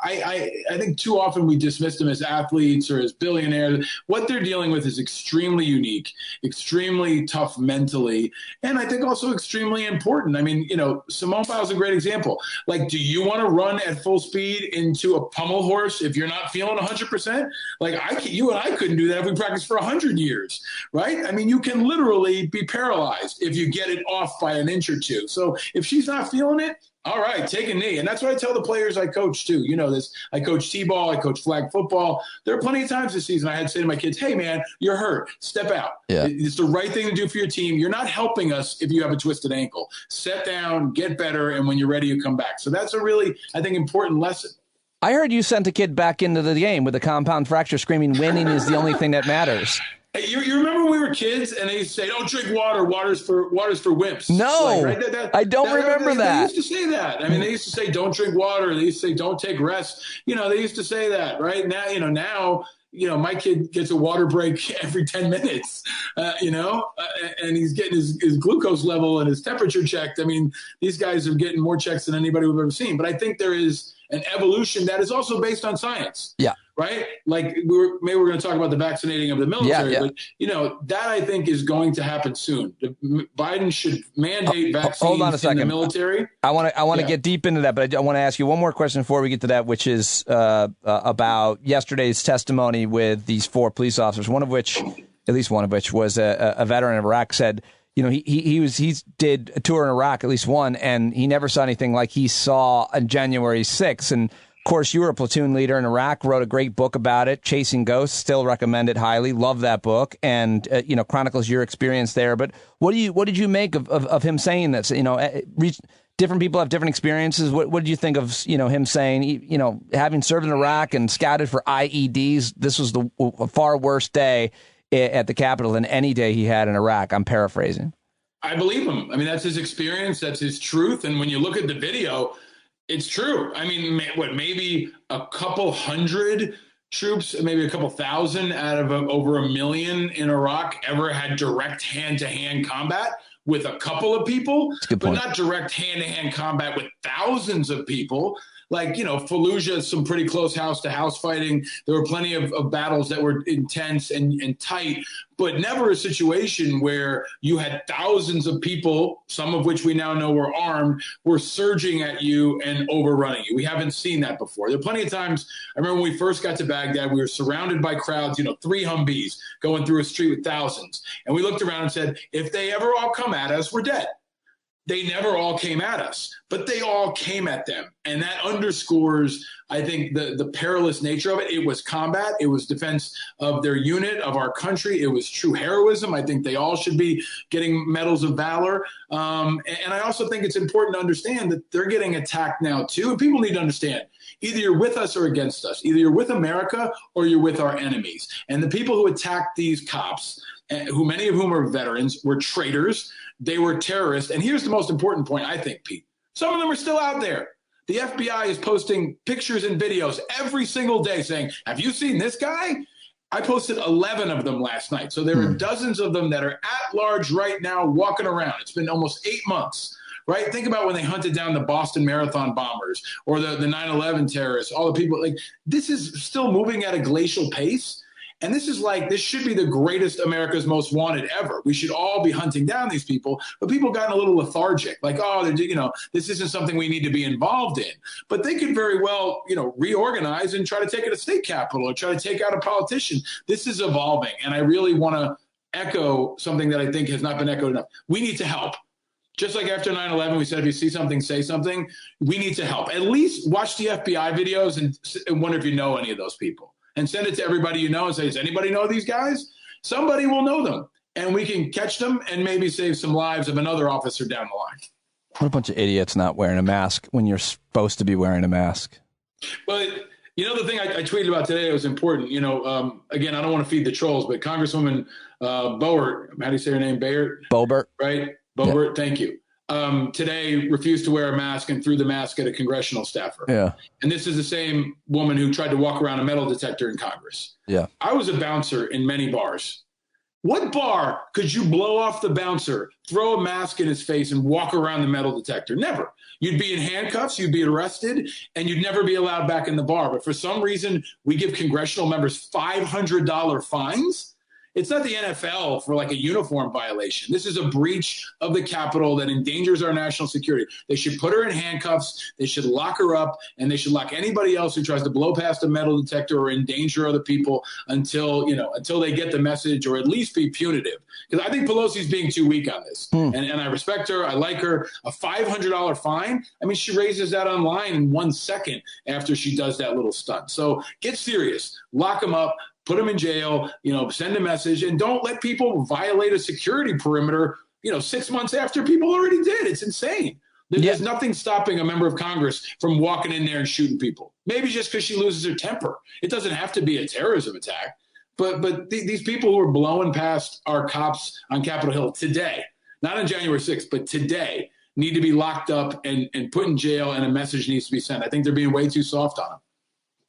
I think too often we dismiss them as athletes or as billionaires. What they're dealing with is extremely unique, extremely tough mentally, and I think also extremely important. I mean, Simone Biles is a great example. Do you want to run at full speed into a pommel horse if you're not feeling 100%? You and I couldn't do that if we practiced for 100 years, right? I mean, you can literally be paralyzed if you get it off by an inch or two. So if she's not feeling it, all right, take a knee. And that's what I tell the players I coach too. You know this. I coach T-ball. I coach flag football. There are plenty of times this season I had to say to my kids, hey, man, you're hurt. Step out. Yeah. It's the right thing to do for your team. You're not helping us if you have a twisted ankle. Sit down, get better, and when you're ready, you come back. So that's a really, I think, important lesson. I heard you sent a kid back into the game with a compound fracture, screaming winning is the only thing that matters. Hey, you remember when we were kids and they used to say, don't drink water, water's for wimps. No, I don't remember that. They used to say that. I mean, they used to say, don't drink water. They used to say, don't take rest. They used to say that, right? Now, my kid gets a water break every 10 minutes, and he's getting his glucose level and his temperature checked. I mean, these guys are getting more checks than anybody we've ever seen. But I think there is an evolution that is also based on science. Yeah. Right? Maybe we're going to talk about the vaccinating of the military, but that I think is going to happen soon. Biden should mandate vaccines in the military. I want to get deep into that, but I want to ask you one more question before we get to that, which is about yesterday's testimony with these 4 police officers, at least one of which was a veteran of Iraq, said, he did a tour in Iraq, at least one, and he never saw anything like he saw on January 6th. And of course, you were a platoon leader in Iraq, wrote a great book about it, Chasing Ghosts, still recommend it highly. Love that book, and chronicles your experience there. But what did you make of him saying this? Different people have different experiences. What did you think of him saying, having served in Iraq and scouted for IEDs, this was a far worse day at the Capitol than any day he had in Iraq? I'm paraphrasing. I believe him. I mean, that's his experience. That's his truth. And when you look at the video, it's true. I mean, maybe a couple hundred troops, maybe a couple thousand out of over 1 million in Iraq ever had direct hand-to-hand combat with a couple of people, but not direct hand-to-hand combat with thousands of people. like, Fallujah, some pretty close house-to-house fighting. There were plenty of battles that were intense and tight, but never a situation where you had thousands of people, some of which we now know were armed, were surging at you and overrunning you. We haven't seen that before. There are plenty of times, I remember when we first got to Baghdad, we were surrounded by crowds, 3 Humvees going through a street with thousands. And we looked around and said, if they ever all come at us, we're dead. They never all came at us, but they all came at them. And that underscores, I think, the perilous nature of it. It was combat. It was defense of their unit, of our country. It was true heroism. I think they all should be getting medals of valor. And I also think it's important to understand that they're getting attacked now, too. And people need to understand, either you're with us or against us. Either you're with America or you're with our enemies. And the people who attacked these cops, who many of whom are veterans, were traitors. They were terrorists. And here's the most important point, I think, Pete. Some of them are still out there. The FBI is posting pictures and videos every single day saying, have you seen this guy? I posted 11 of them last night. So there are dozens of them that are at large right now walking around. It's been almost 8 months. Right? Think about when they hunted down the Boston Marathon bombers or the 9/11 terrorists, all the people. Like, this is still moving at a glacial pace. And this should be the greatest America's Most Wanted ever. We should all be hunting down these people, but people have gotten a little lethargic. Like, this isn't something we need to be involved in. But they could very well, reorganize and try to take it to state capitol or try to take out a politician. This is evolving. And I really want to echo something that I think has not been echoed enough. We need to help. Just like after 9/11, we said, if you see something, say something. We need to help. At least watch the FBI videos and wonder if you know any of those people. And send it to everybody you know and say, does anybody know these guys? Somebody will know them. And we can catch them and maybe save some lives of another officer down the line. What a bunch of idiots not wearing a mask when you're supposed to be wearing a mask. But, the thing I tweeted about today was important. Again, I don't want to feed the trolls, but Congresswoman Boebert, how do you say her name? Boebert. Right? Boebert, yeah. Thank you. Today refused to wear a mask and threw the mask at a congressional staffer. Yeah. And this is the same woman who tried to walk around a metal detector in Congress. Yeah. I was a bouncer in many bars. What bar could you blow off the bouncer, throw a mask in his face, and walk around the metal detector? Never. You'd be in handcuffs, you'd be arrested, and you'd never be allowed back in the bar. But for some reason, we give congressional members $500 fines. It's not the NFL for like a uniform violation. This is a breach of the Capitol that endangers our national security. They should put her in handcuffs. They should lock her up, and they should lock anybody else who tries to blow past a metal detector or endanger other people until they get the message, or at least be punitive. Because I think Pelosi's being too weak on this. And I respect her. I like her. A $500 fine. I mean, she raises that online in 1 second after she does that little stunt. So get serious. Lock them up. Put them in jail, send a message, and don't let people violate a security perimeter, 6 months after people already did. It's insane. There's nothing stopping a member of Congress from walking in there and shooting people. Maybe just because she loses her temper. It doesn't have to be a terrorism attack. But these people who are blowing past our cops on Capitol Hill today, not on January 6th, but today, need to be locked up and put in jail, and a message needs to be sent. I think they're being way too soft on them.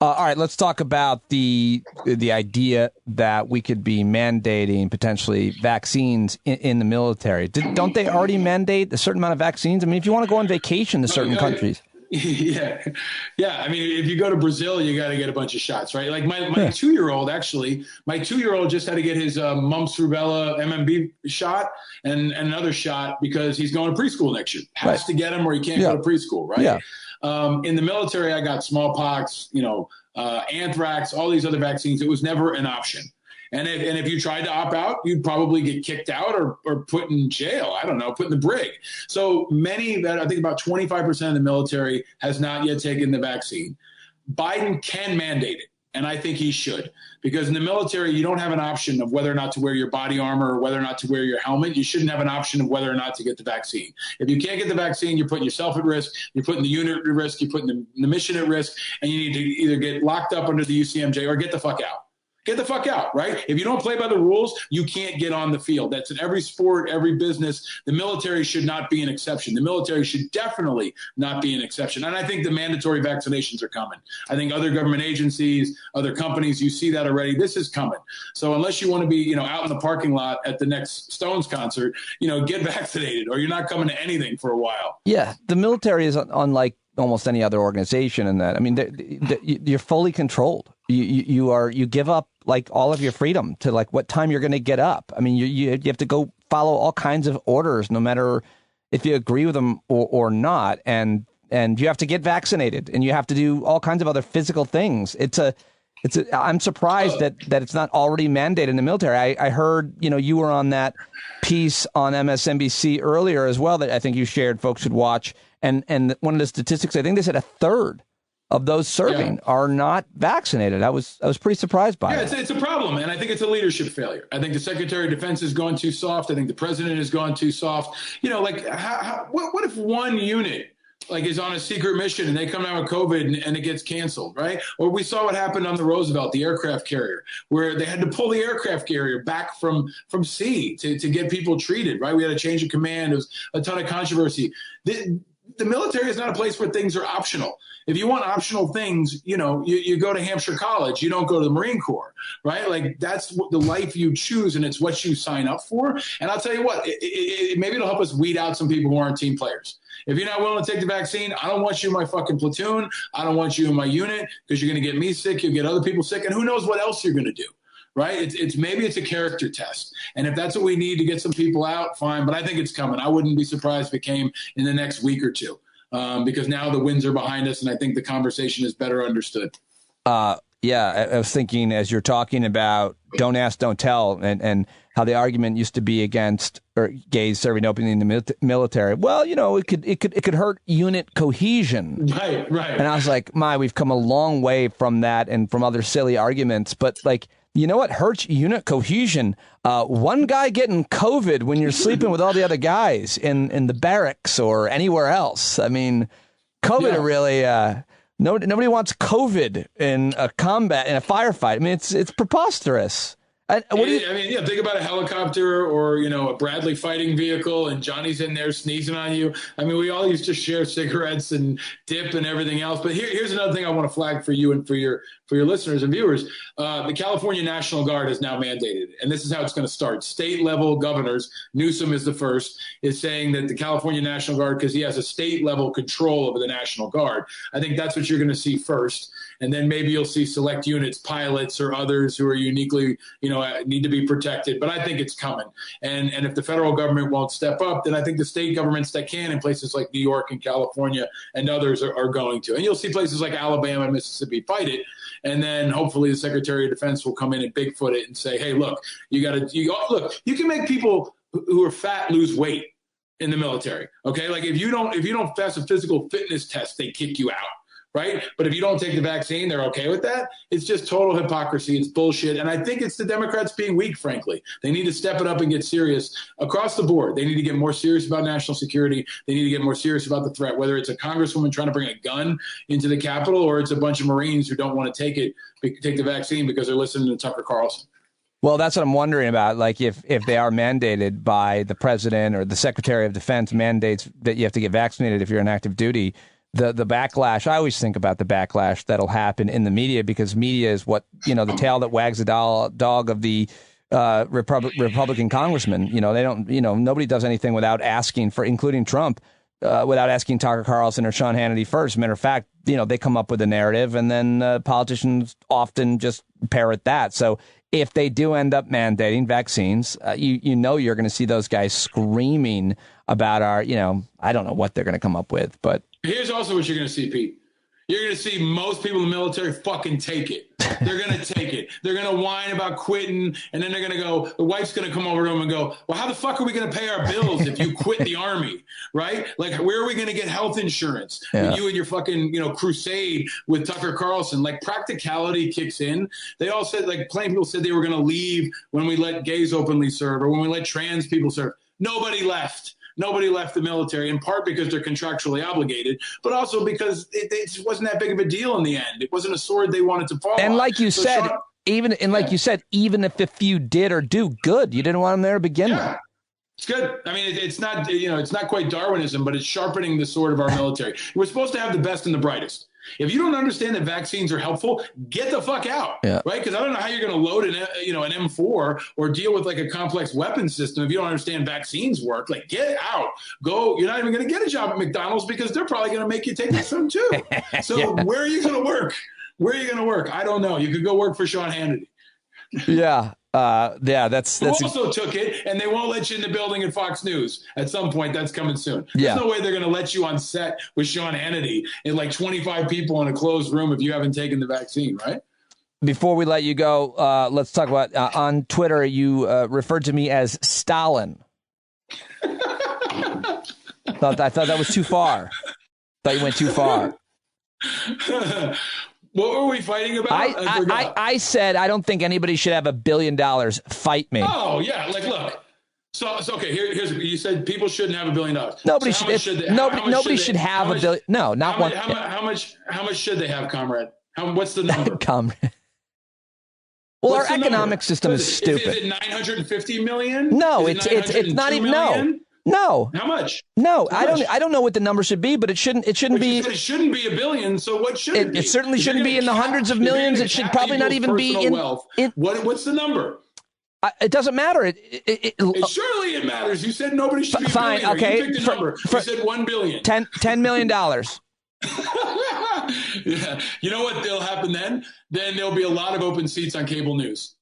All right, let's talk about the idea that we could be mandating potentially vaccines in the military. Don't they already mandate a certain amount of vaccines? I mean, if you want to go on vacation to certain countries. Yeah. I mean, if you go to Brazil, you got to get a bunch of shots, right? Like my 2-year-old, my 2-year-old just had to get his mumps, rubella, MMB shot and another shot because he's going to preschool next year. Has to get him or he can't go to preschool, right? Yeah. In the military, I got smallpox, anthrax, all these other vaccines. It was never an option. And if you tried to opt out, you'd probably get kicked out or put in jail. I don't know, put in the brig. So I think about 25% of the military has not yet taken the vaccine. Biden can mandate it. And I think he should, because in the military, you don't have an option of whether or not to wear your body armor or whether or not to wear your helmet. You shouldn't have an option of whether or not to get the vaccine. If you can't get the vaccine, you're putting yourself at risk, you're putting the unit at risk, you're putting the mission at risk, and you need to either get locked up under the UCMJ or get the fuck out. Get the fuck out, right? If you don't play by the rules, you can't get on the field. That's in every sport, every business. The military should not be an exception. The military should definitely not be an exception. And I think the mandatory vaccinations are coming. I think other government agencies, other companies, you see that already. This is coming. So unless you want to be, out in the parking lot at the next Stones concert, get vaccinated or you're not coming to anything for a while. Yeah, the military is unlike almost any other organization in that. I mean, you're fully controlled. You give up like all of your freedom to like what time you're going to get up. I mean, you have to go follow all kinds of orders, no matter if you agree with them or not. And you have to get vaccinated, and you have to do all kinds of other physical things. I'm surprised that it's not already mandated in the military. I heard, you were on that piece on MSNBC earlier as well that I think you shared folks should watch. And one of the statistics, I think they said a third of those serving are not vaccinated. I was pretty surprised by it. It's a problem, and I think it's a leadership failure. I think the Secretary of Defense has gone too soft. I think the President has gone too soft. What if one unit is on a secret mission and they come down with COVID and it gets canceled, right? Or we saw what happened on the Roosevelt, the aircraft carrier, where they had to pull the aircraft carrier back from sea to get people treated, right? We had a change of command. There was a ton of controversy. The military is not a place where things are optional. If you want optional things, you go to Hampshire College. You don't go to the Marine Corps, right? Like that's the life you choose, and it's what you sign up for. And I'll tell you what, maybe it'll help us weed out some people who aren't team players. If you're not willing to take the vaccine, I don't want you in my fucking platoon. I don't want you in my unit because you're going to get me sick. You'll get other people sick. And who knows what else you're going to do, right? Maybe it's a character test. And if that's what we need to get some people out, fine. But I think it's coming. I wouldn't be surprised if it came in the next week or two because now the winds are behind us. And I think the conversation is better understood. Yeah, I was thinking as you're talking about don't ask, don't tell, and how the argument used to be against gays serving openly in the military. Well, it could hurt unit cohesion. Right. And I was like, we've come a long way from that and from other silly arguments. But what hurts unit cohesion? One guy getting COVID when you're sleeping with all the other guys in the barracks or anywhere else. I mean, COVID really. Nobody wants COVID in a combat, in a firefight. I mean, it's preposterous. Think about a helicopter or, a Bradley fighting vehicle and Johnny's in there sneezing on you. I mean, we all used to share cigarettes and dip and everything else. But here's another thing I want to flag for you and for your listeners and viewers. The California National Guard is now mandated, and this is how it's going to start. State level governors, Newsom is the first, is saying that the California National Guard, because he has a state level control over the National Guard. I think that's what you're going to see first. And then maybe you'll see select units, pilots or others who are uniquely, need to be protected. But I think it's coming. And if the federal government won't step up, then I think the state governments that can in places like New York and California and others are going to. And you'll see places like Alabama and Mississippi fight it. And then hopefully the Secretary of Defense will come in and Bigfoot it and say, hey, look, you can make people who are fat lose weight in the military. Okay. Like if you don't pass a physical fitness test, they kick you out. Right. But if you don't take the vaccine, they're OK with that. It's just total hypocrisy. It's bullshit. And I think it's the Democrats being weak, frankly. They need to step it up and get serious across the board. They need to get more serious about national security. They need to get more serious about the threat, whether it's a congresswoman trying to bring a gun into the Capitol or it's a bunch of Marines who don't want to take the vaccine because they're listening to Tucker Carlson. Well, that's what I'm wondering about. Like if they are mandated by the president or the Secretary of Defense mandates that you have to get vaccinated if you're on active duty. The backlash, I always think about the backlash that'll happen in the media because media is what, the tail that wags the dog of the Republican congressman. They don't, nobody does anything without asking for, including Trump, without asking Tucker Carlson or Sean Hannity first. Matter of fact, they come up with a narrative and then politicians often just parrot that. So if they do end up mandating vaccines, you're going to see those guys screaming about our, I don't know what they're going to come up with, but. Here's also what you're going to see, Pete. You're going to see most people in the military fucking take it. They're going to take it. They're going to whine about quitting, and then they're going to go, the wife's going to come over to them and go, well, how the fuck are we going to pay our bills if you quit the Army, right? Like, where are we going to get health insurance? Yeah. When you and your fucking, crusade with Tucker Carlson, like practicality kicks in. They all said, like, plenty of people said they were going to leave when we let gays openly serve or when we let trans people serve. Nobody left. Nobody left the military, in part because they're contractually obligated, but also because it just wasn't that big of a deal in the end. It wasn't a sword they wanted to fall on. And like you said, even if a few did or do, good. You didn't want them there to begin with. It's good. I mean, it's not, it's not quite Darwinism, but it's sharpening the sword of our military. We're supposed to have the best and the brightest. If you don't understand that vaccines are helpful, get the fuck out, right? Because I don't know how you're going to load an M4 or deal with like a complex weapon system if you don't understand vaccines work. Like, get out. Go. You're not even going to get a job at McDonald's because they're probably going to make you take some too. So where are you going to work? Where are you going to work? I don't know. You could go work for Sean Hannity. That's who also took it, and they won't let you in the building at Fox News. At some point, that's coming soon. There's no way they're going to let you on set with Sean Hannity and like 25 people in a closed room if you haven't taken the vaccine, right? Before we let you go, let's talk about on Twitter. You referred to me as Stalin. I thought that was too far. Thought you went too far. What were we fighting about? I said I don't think anybody should have $1 billion. Fight me. Oh yeah, like look. So okay. Here's you said people shouldn't have $1 billion. Nobody should have $1 billion. No, not one. How much should they have, comrade? What's the number, comrade? Well, our economic system is stupid. Is it 950 million? No, it's not even. No. How much? No, I don't know what the number should be, but it shouldn't be. It shouldn't be $1 billion. So what should it be? It certainly shouldn't be in the hundreds of millions. It should probably not even be in wealth. What's the number? It doesn't matter. Surely it matters. You said nobody should be fine. Okay, you picked the number. You said $1 billion. $10 million. Yeah. You know what will happen then? Then there'll be a lot of open seats on cable news.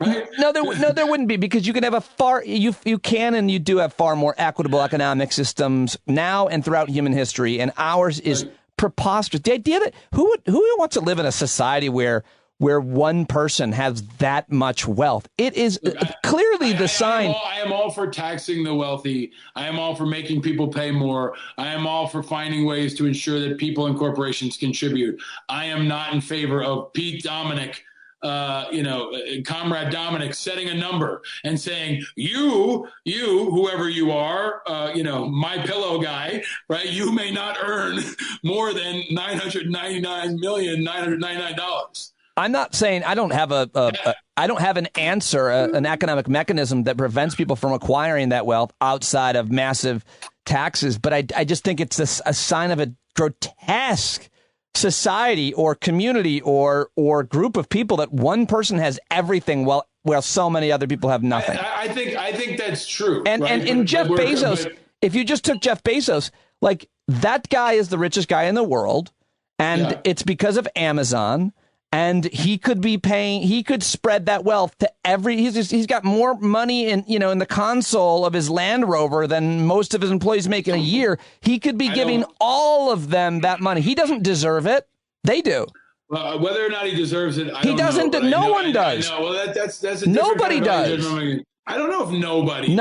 Right? No, there wouldn't be, because you can have you can and you do have far more equitable economic systems now and throughout human history, and ours is preposterous. The idea that who wants to live in a society where one person has that much wealth? It is clearly the sign. I am all for taxing the wealthy. I am all for making people pay more. I am all for finding ways to ensure that people and corporations contribute. I am not in favor of Pete Dominic, Comrade Dominic, setting a number and saying, you, whoever you are, my pillow guy, right? You may not earn more than $999,999. I'm not saying I don't have I don't have an answer, an economic mechanism that prevents people from acquiring that wealth outside of massive taxes. But I just think it's a sign of a grotesque society or community or group of people that one person has everything while so many other people have nothing. I think that's true. And Jeff Bezos, if you just took Jeff Bezos, like, that guy is the richest guy in the world, and it's because of Amazon. And he could spread that wealth to he's got more money in the console of his Land Rover than most of his employees make in a year. He could be giving all of them that money. He doesn't deserve it. They do. Whether or not he deserves it, he doesn't. No one does. Well, that's a nobody does. I don't know if nobody.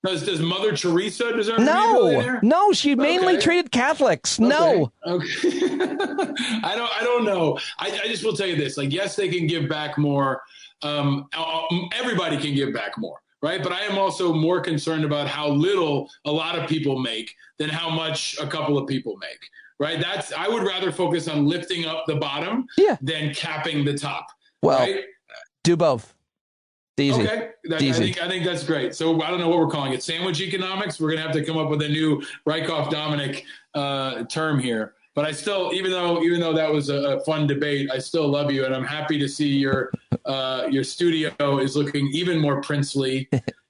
Does Mother Teresa deserve to be a billionaire? No, she mainly treated Catholics. Okay. No. Okay. I don't know. I just will tell you this. Like, yes, they can give back more. Everybody can give back more, right? But I am also more concerned about how little a lot of people make than how much a couple of people make, right? I would rather focus on lifting up the bottom than capping the top. Well, right? Do both. Easy. Okay, I think that's great. So I don't know what we're calling it. Sandwich economics. We're gonna have to come up with a new Rieckhoff Dominic term here. But I still, even though that was a fun debate, I still love you, and I'm happy to see your studio is looking even more princely.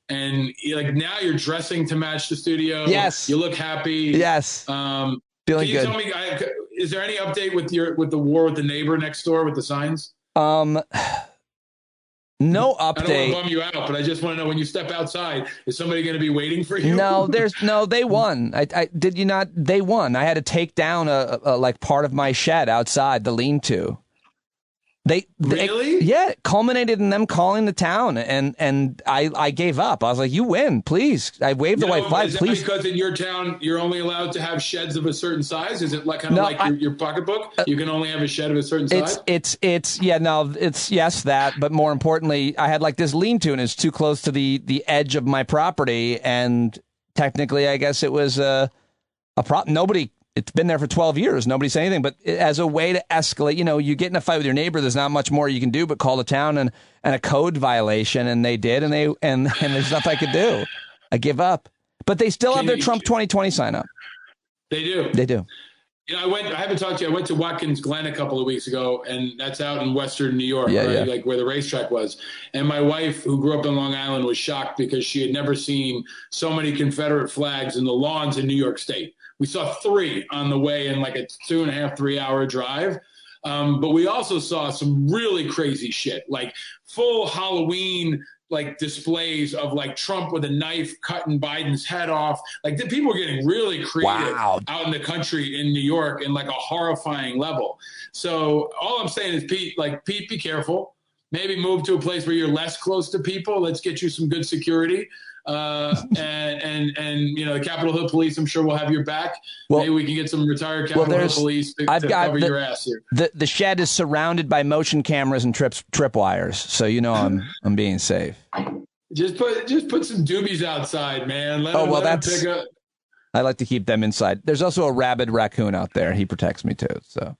And like, now you're dressing to match the studio. Yes, you look happy. Yes, feeling good. Tell me, is there any update with the war with the neighbor next door with the signs? No update. I don't want to bum you out, but I just want to know, when you step outside, is somebody going to be waiting for you? No, they won. I did you not? They won. I had to take down a part of my shed outside, the lean-to. Really? It culminated in them calling the town, and I gave up. I was like, you win, please. I waved the white flag, please. Is that because in your town you're only allowed to have sheds of a certain size? Is it like your pocketbook? You can only have a shed of a certain size? It's yes, that, but more importantly, I had like this lean-to, and it's too close to the edge of my property, and technically I guess it was a problem. It's been there for 12 years. Nobody said anything. But as a way to escalate, you get in a fight with your neighbor, there's not much more you can do but call the town and a code violation. And they did. And there's nothing I could do. I give up. But they still have their Trump 2020 sign up. They do. They do. You know, I haven't talked to you. I went to Watkins Glen a couple of weeks ago, and that's out in Western New York, right? Like where the racetrack was. And my wife, who grew up in Long Island, was shocked because she had never seen so many Confederate flags in the lawns in New York State. We saw 3 on the way in like a 2.5, 3 hour drive. But we also saw some really crazy shit, like full Halloween like displays of like Trump with a knife cutting Biden's head off. Like the people were getting really creative out in the country in New York in like a horrifying level. So all I'm saying is, Pete, be careful. Maybe move to a place where you're less close to people. Let's get you some good security. And you know, the Capitol Hill Police, I'm sure will have your back. Well, maybe we can get some retired Capitol Hill Police to cover your ass here. The shed is surrounded by motion cameras and trip wires, so you know I'm being safe. Just put some doobies outside, man. Let them pick up. I like to keep them inside. There's also a rabid raccoon out there. He protects me too. So.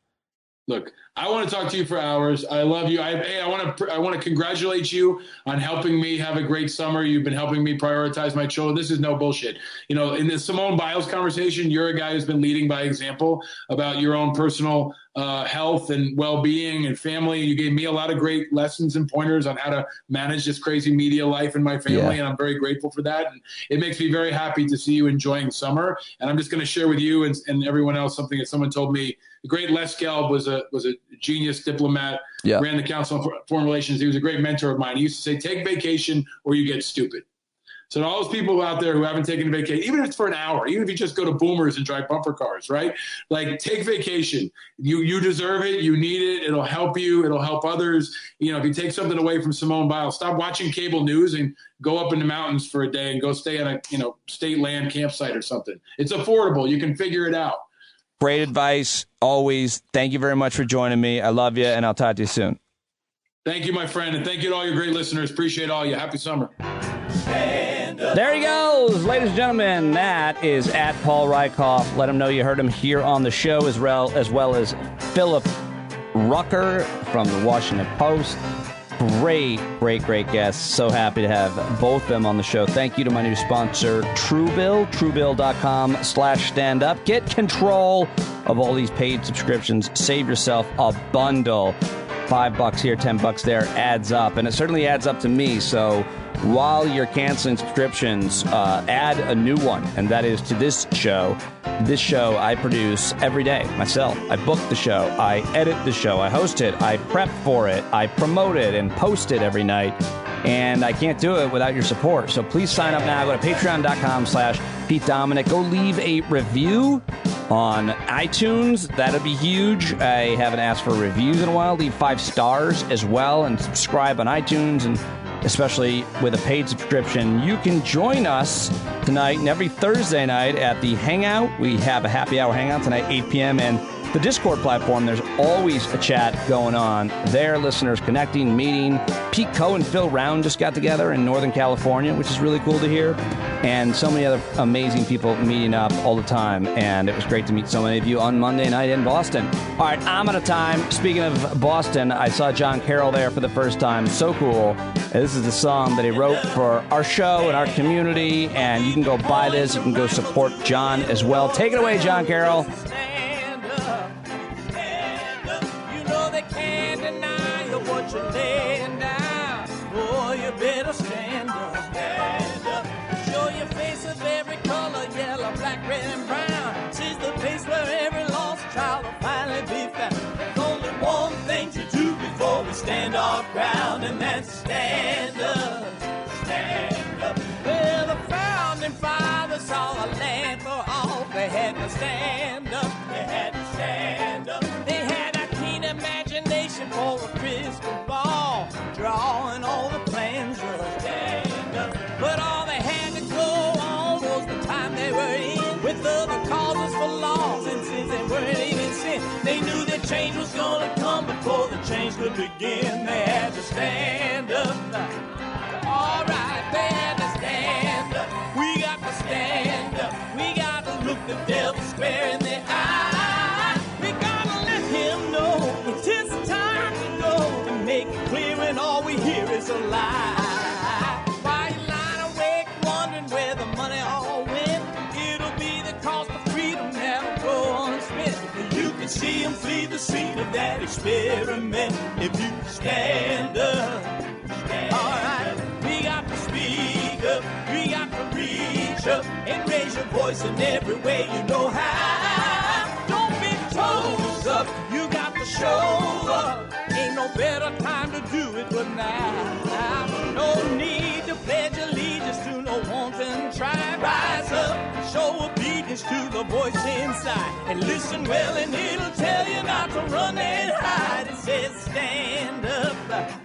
Look, I want to talk to you for hours. I love you. I want to congratulate you on helping me have a great summer. You've been helping me prioritize my children. This is no bullshit. You know, in the Simone Biles conversation, you're a guy who's been leading by example about your own personal health and well-being and family. You gave me a lot of great lessons and pointers on how to manage this crazy media life in my family, and I'm very grateful for that. And it makes me very happy to see you enjoying summer. And I'm just going to share with you and everyone else something that someone told me. The great Les Gelb was a genius diplomat, ran the Council on Foreign Relations. He was a great mentor of mine. He used to say, take vacation or you get stupid. So to all those people out there who haven't taken a vacation, even if it's for an hour, even if you just go to Boomers and drive bumper cars, right? Like, take vacation. You deserve it. You need it. It'll help you. It'll help others. You know, if you take something away from Simone Biles, stop watching cable news and go up in the mountains for a day and go stay at a state land campsite or something. It's affordable. You can figure it out. Great advice, always. Thank you very much for joining me. I love you, and I'll talk to you soon. Thank you, my friend, and thank you to all your great listeners. Appreciate all you. Happy summer. There he goes, ladies and gentlemen. That is at Paul Rieckhoff. Let him know you heard him here on the show, as well as Philip Rucker from the Washington Post. Great guests. So happy to have both of them on the show. Thank you to my new sponsor, Truebill, truebill.com/standup. Get control of all these paid subscriptions. Save yourself a bundle. $5 here, $10 there adds up. And it certainly adds up to me. So while you're canceling subscriptions, add a new one. And that is to this show. This show I produce every day myself. I book the show. I edit the show. I host it. I prep for it. I promote it and post it every night. And I can't do it without your support. So please sign up now. Go to patreon.com/Pete Dominic. Go leave a review on iTunes. That'd be huge. I haven't asked for reviews in a while. Leave 5 stars as well and subscribe on iTunes. And especially with a paid subscription, you can join us tonight and every Thursday night at the Hangout. We have a happy hour hangout tonight, 8 p.m. And the Discord platform, there's always a chat going on there. Listeners connecting, meeting. Pete Coe and Phil Round just got together in Northern California, which is really cool to hear. And so many other amazing people meeting up all the time. And it was great to meet so many of you on Monday night in Boston. All right, I'm out of time. Speaking of Boston, I saw John Carroll there for the first time. So cool. And this is the song that he wrote for our show and our community. And you can go buy this. You can go support John as well. Take it away, John Carroll. Stand up, show your face of every color, yellow, black, red, and brown. She's the place where every lost child will finally be found. There's only one thing to do before we stand our ground, and that's stand up, stand up. Well, the founding fathers saw a land for all. They had to stand up, they had to stand up. They had a keen imagination for a crystal ball, drawing all the plans of stand up. But all they had to go on was the time they were in, with other causes for laws, and since they weren't even sin, they knew that change was gonna come before the change could begin. They had to stand up. All right, they had to stand up. We got to stand up. We got to look the devil square in the eye. We gotta let him know it's his time to go, and make it clear when all we hear is a lie. Why you lying awake wondering where the money all went? It'll be the cost of freedom that'll go unspent. see them flee the scene of that experiment. If you stand up, all right, we got to speak up, we got to reach up and raise your voice in every way you know how. Don't be toes up, you got to show up. Ain't no better time to do it but now. No need to pledge allegiance to no wanton tribe. Rise up, show obedience to the voice inside, and listen well and it'll tell you not to run and hide. It says stand up.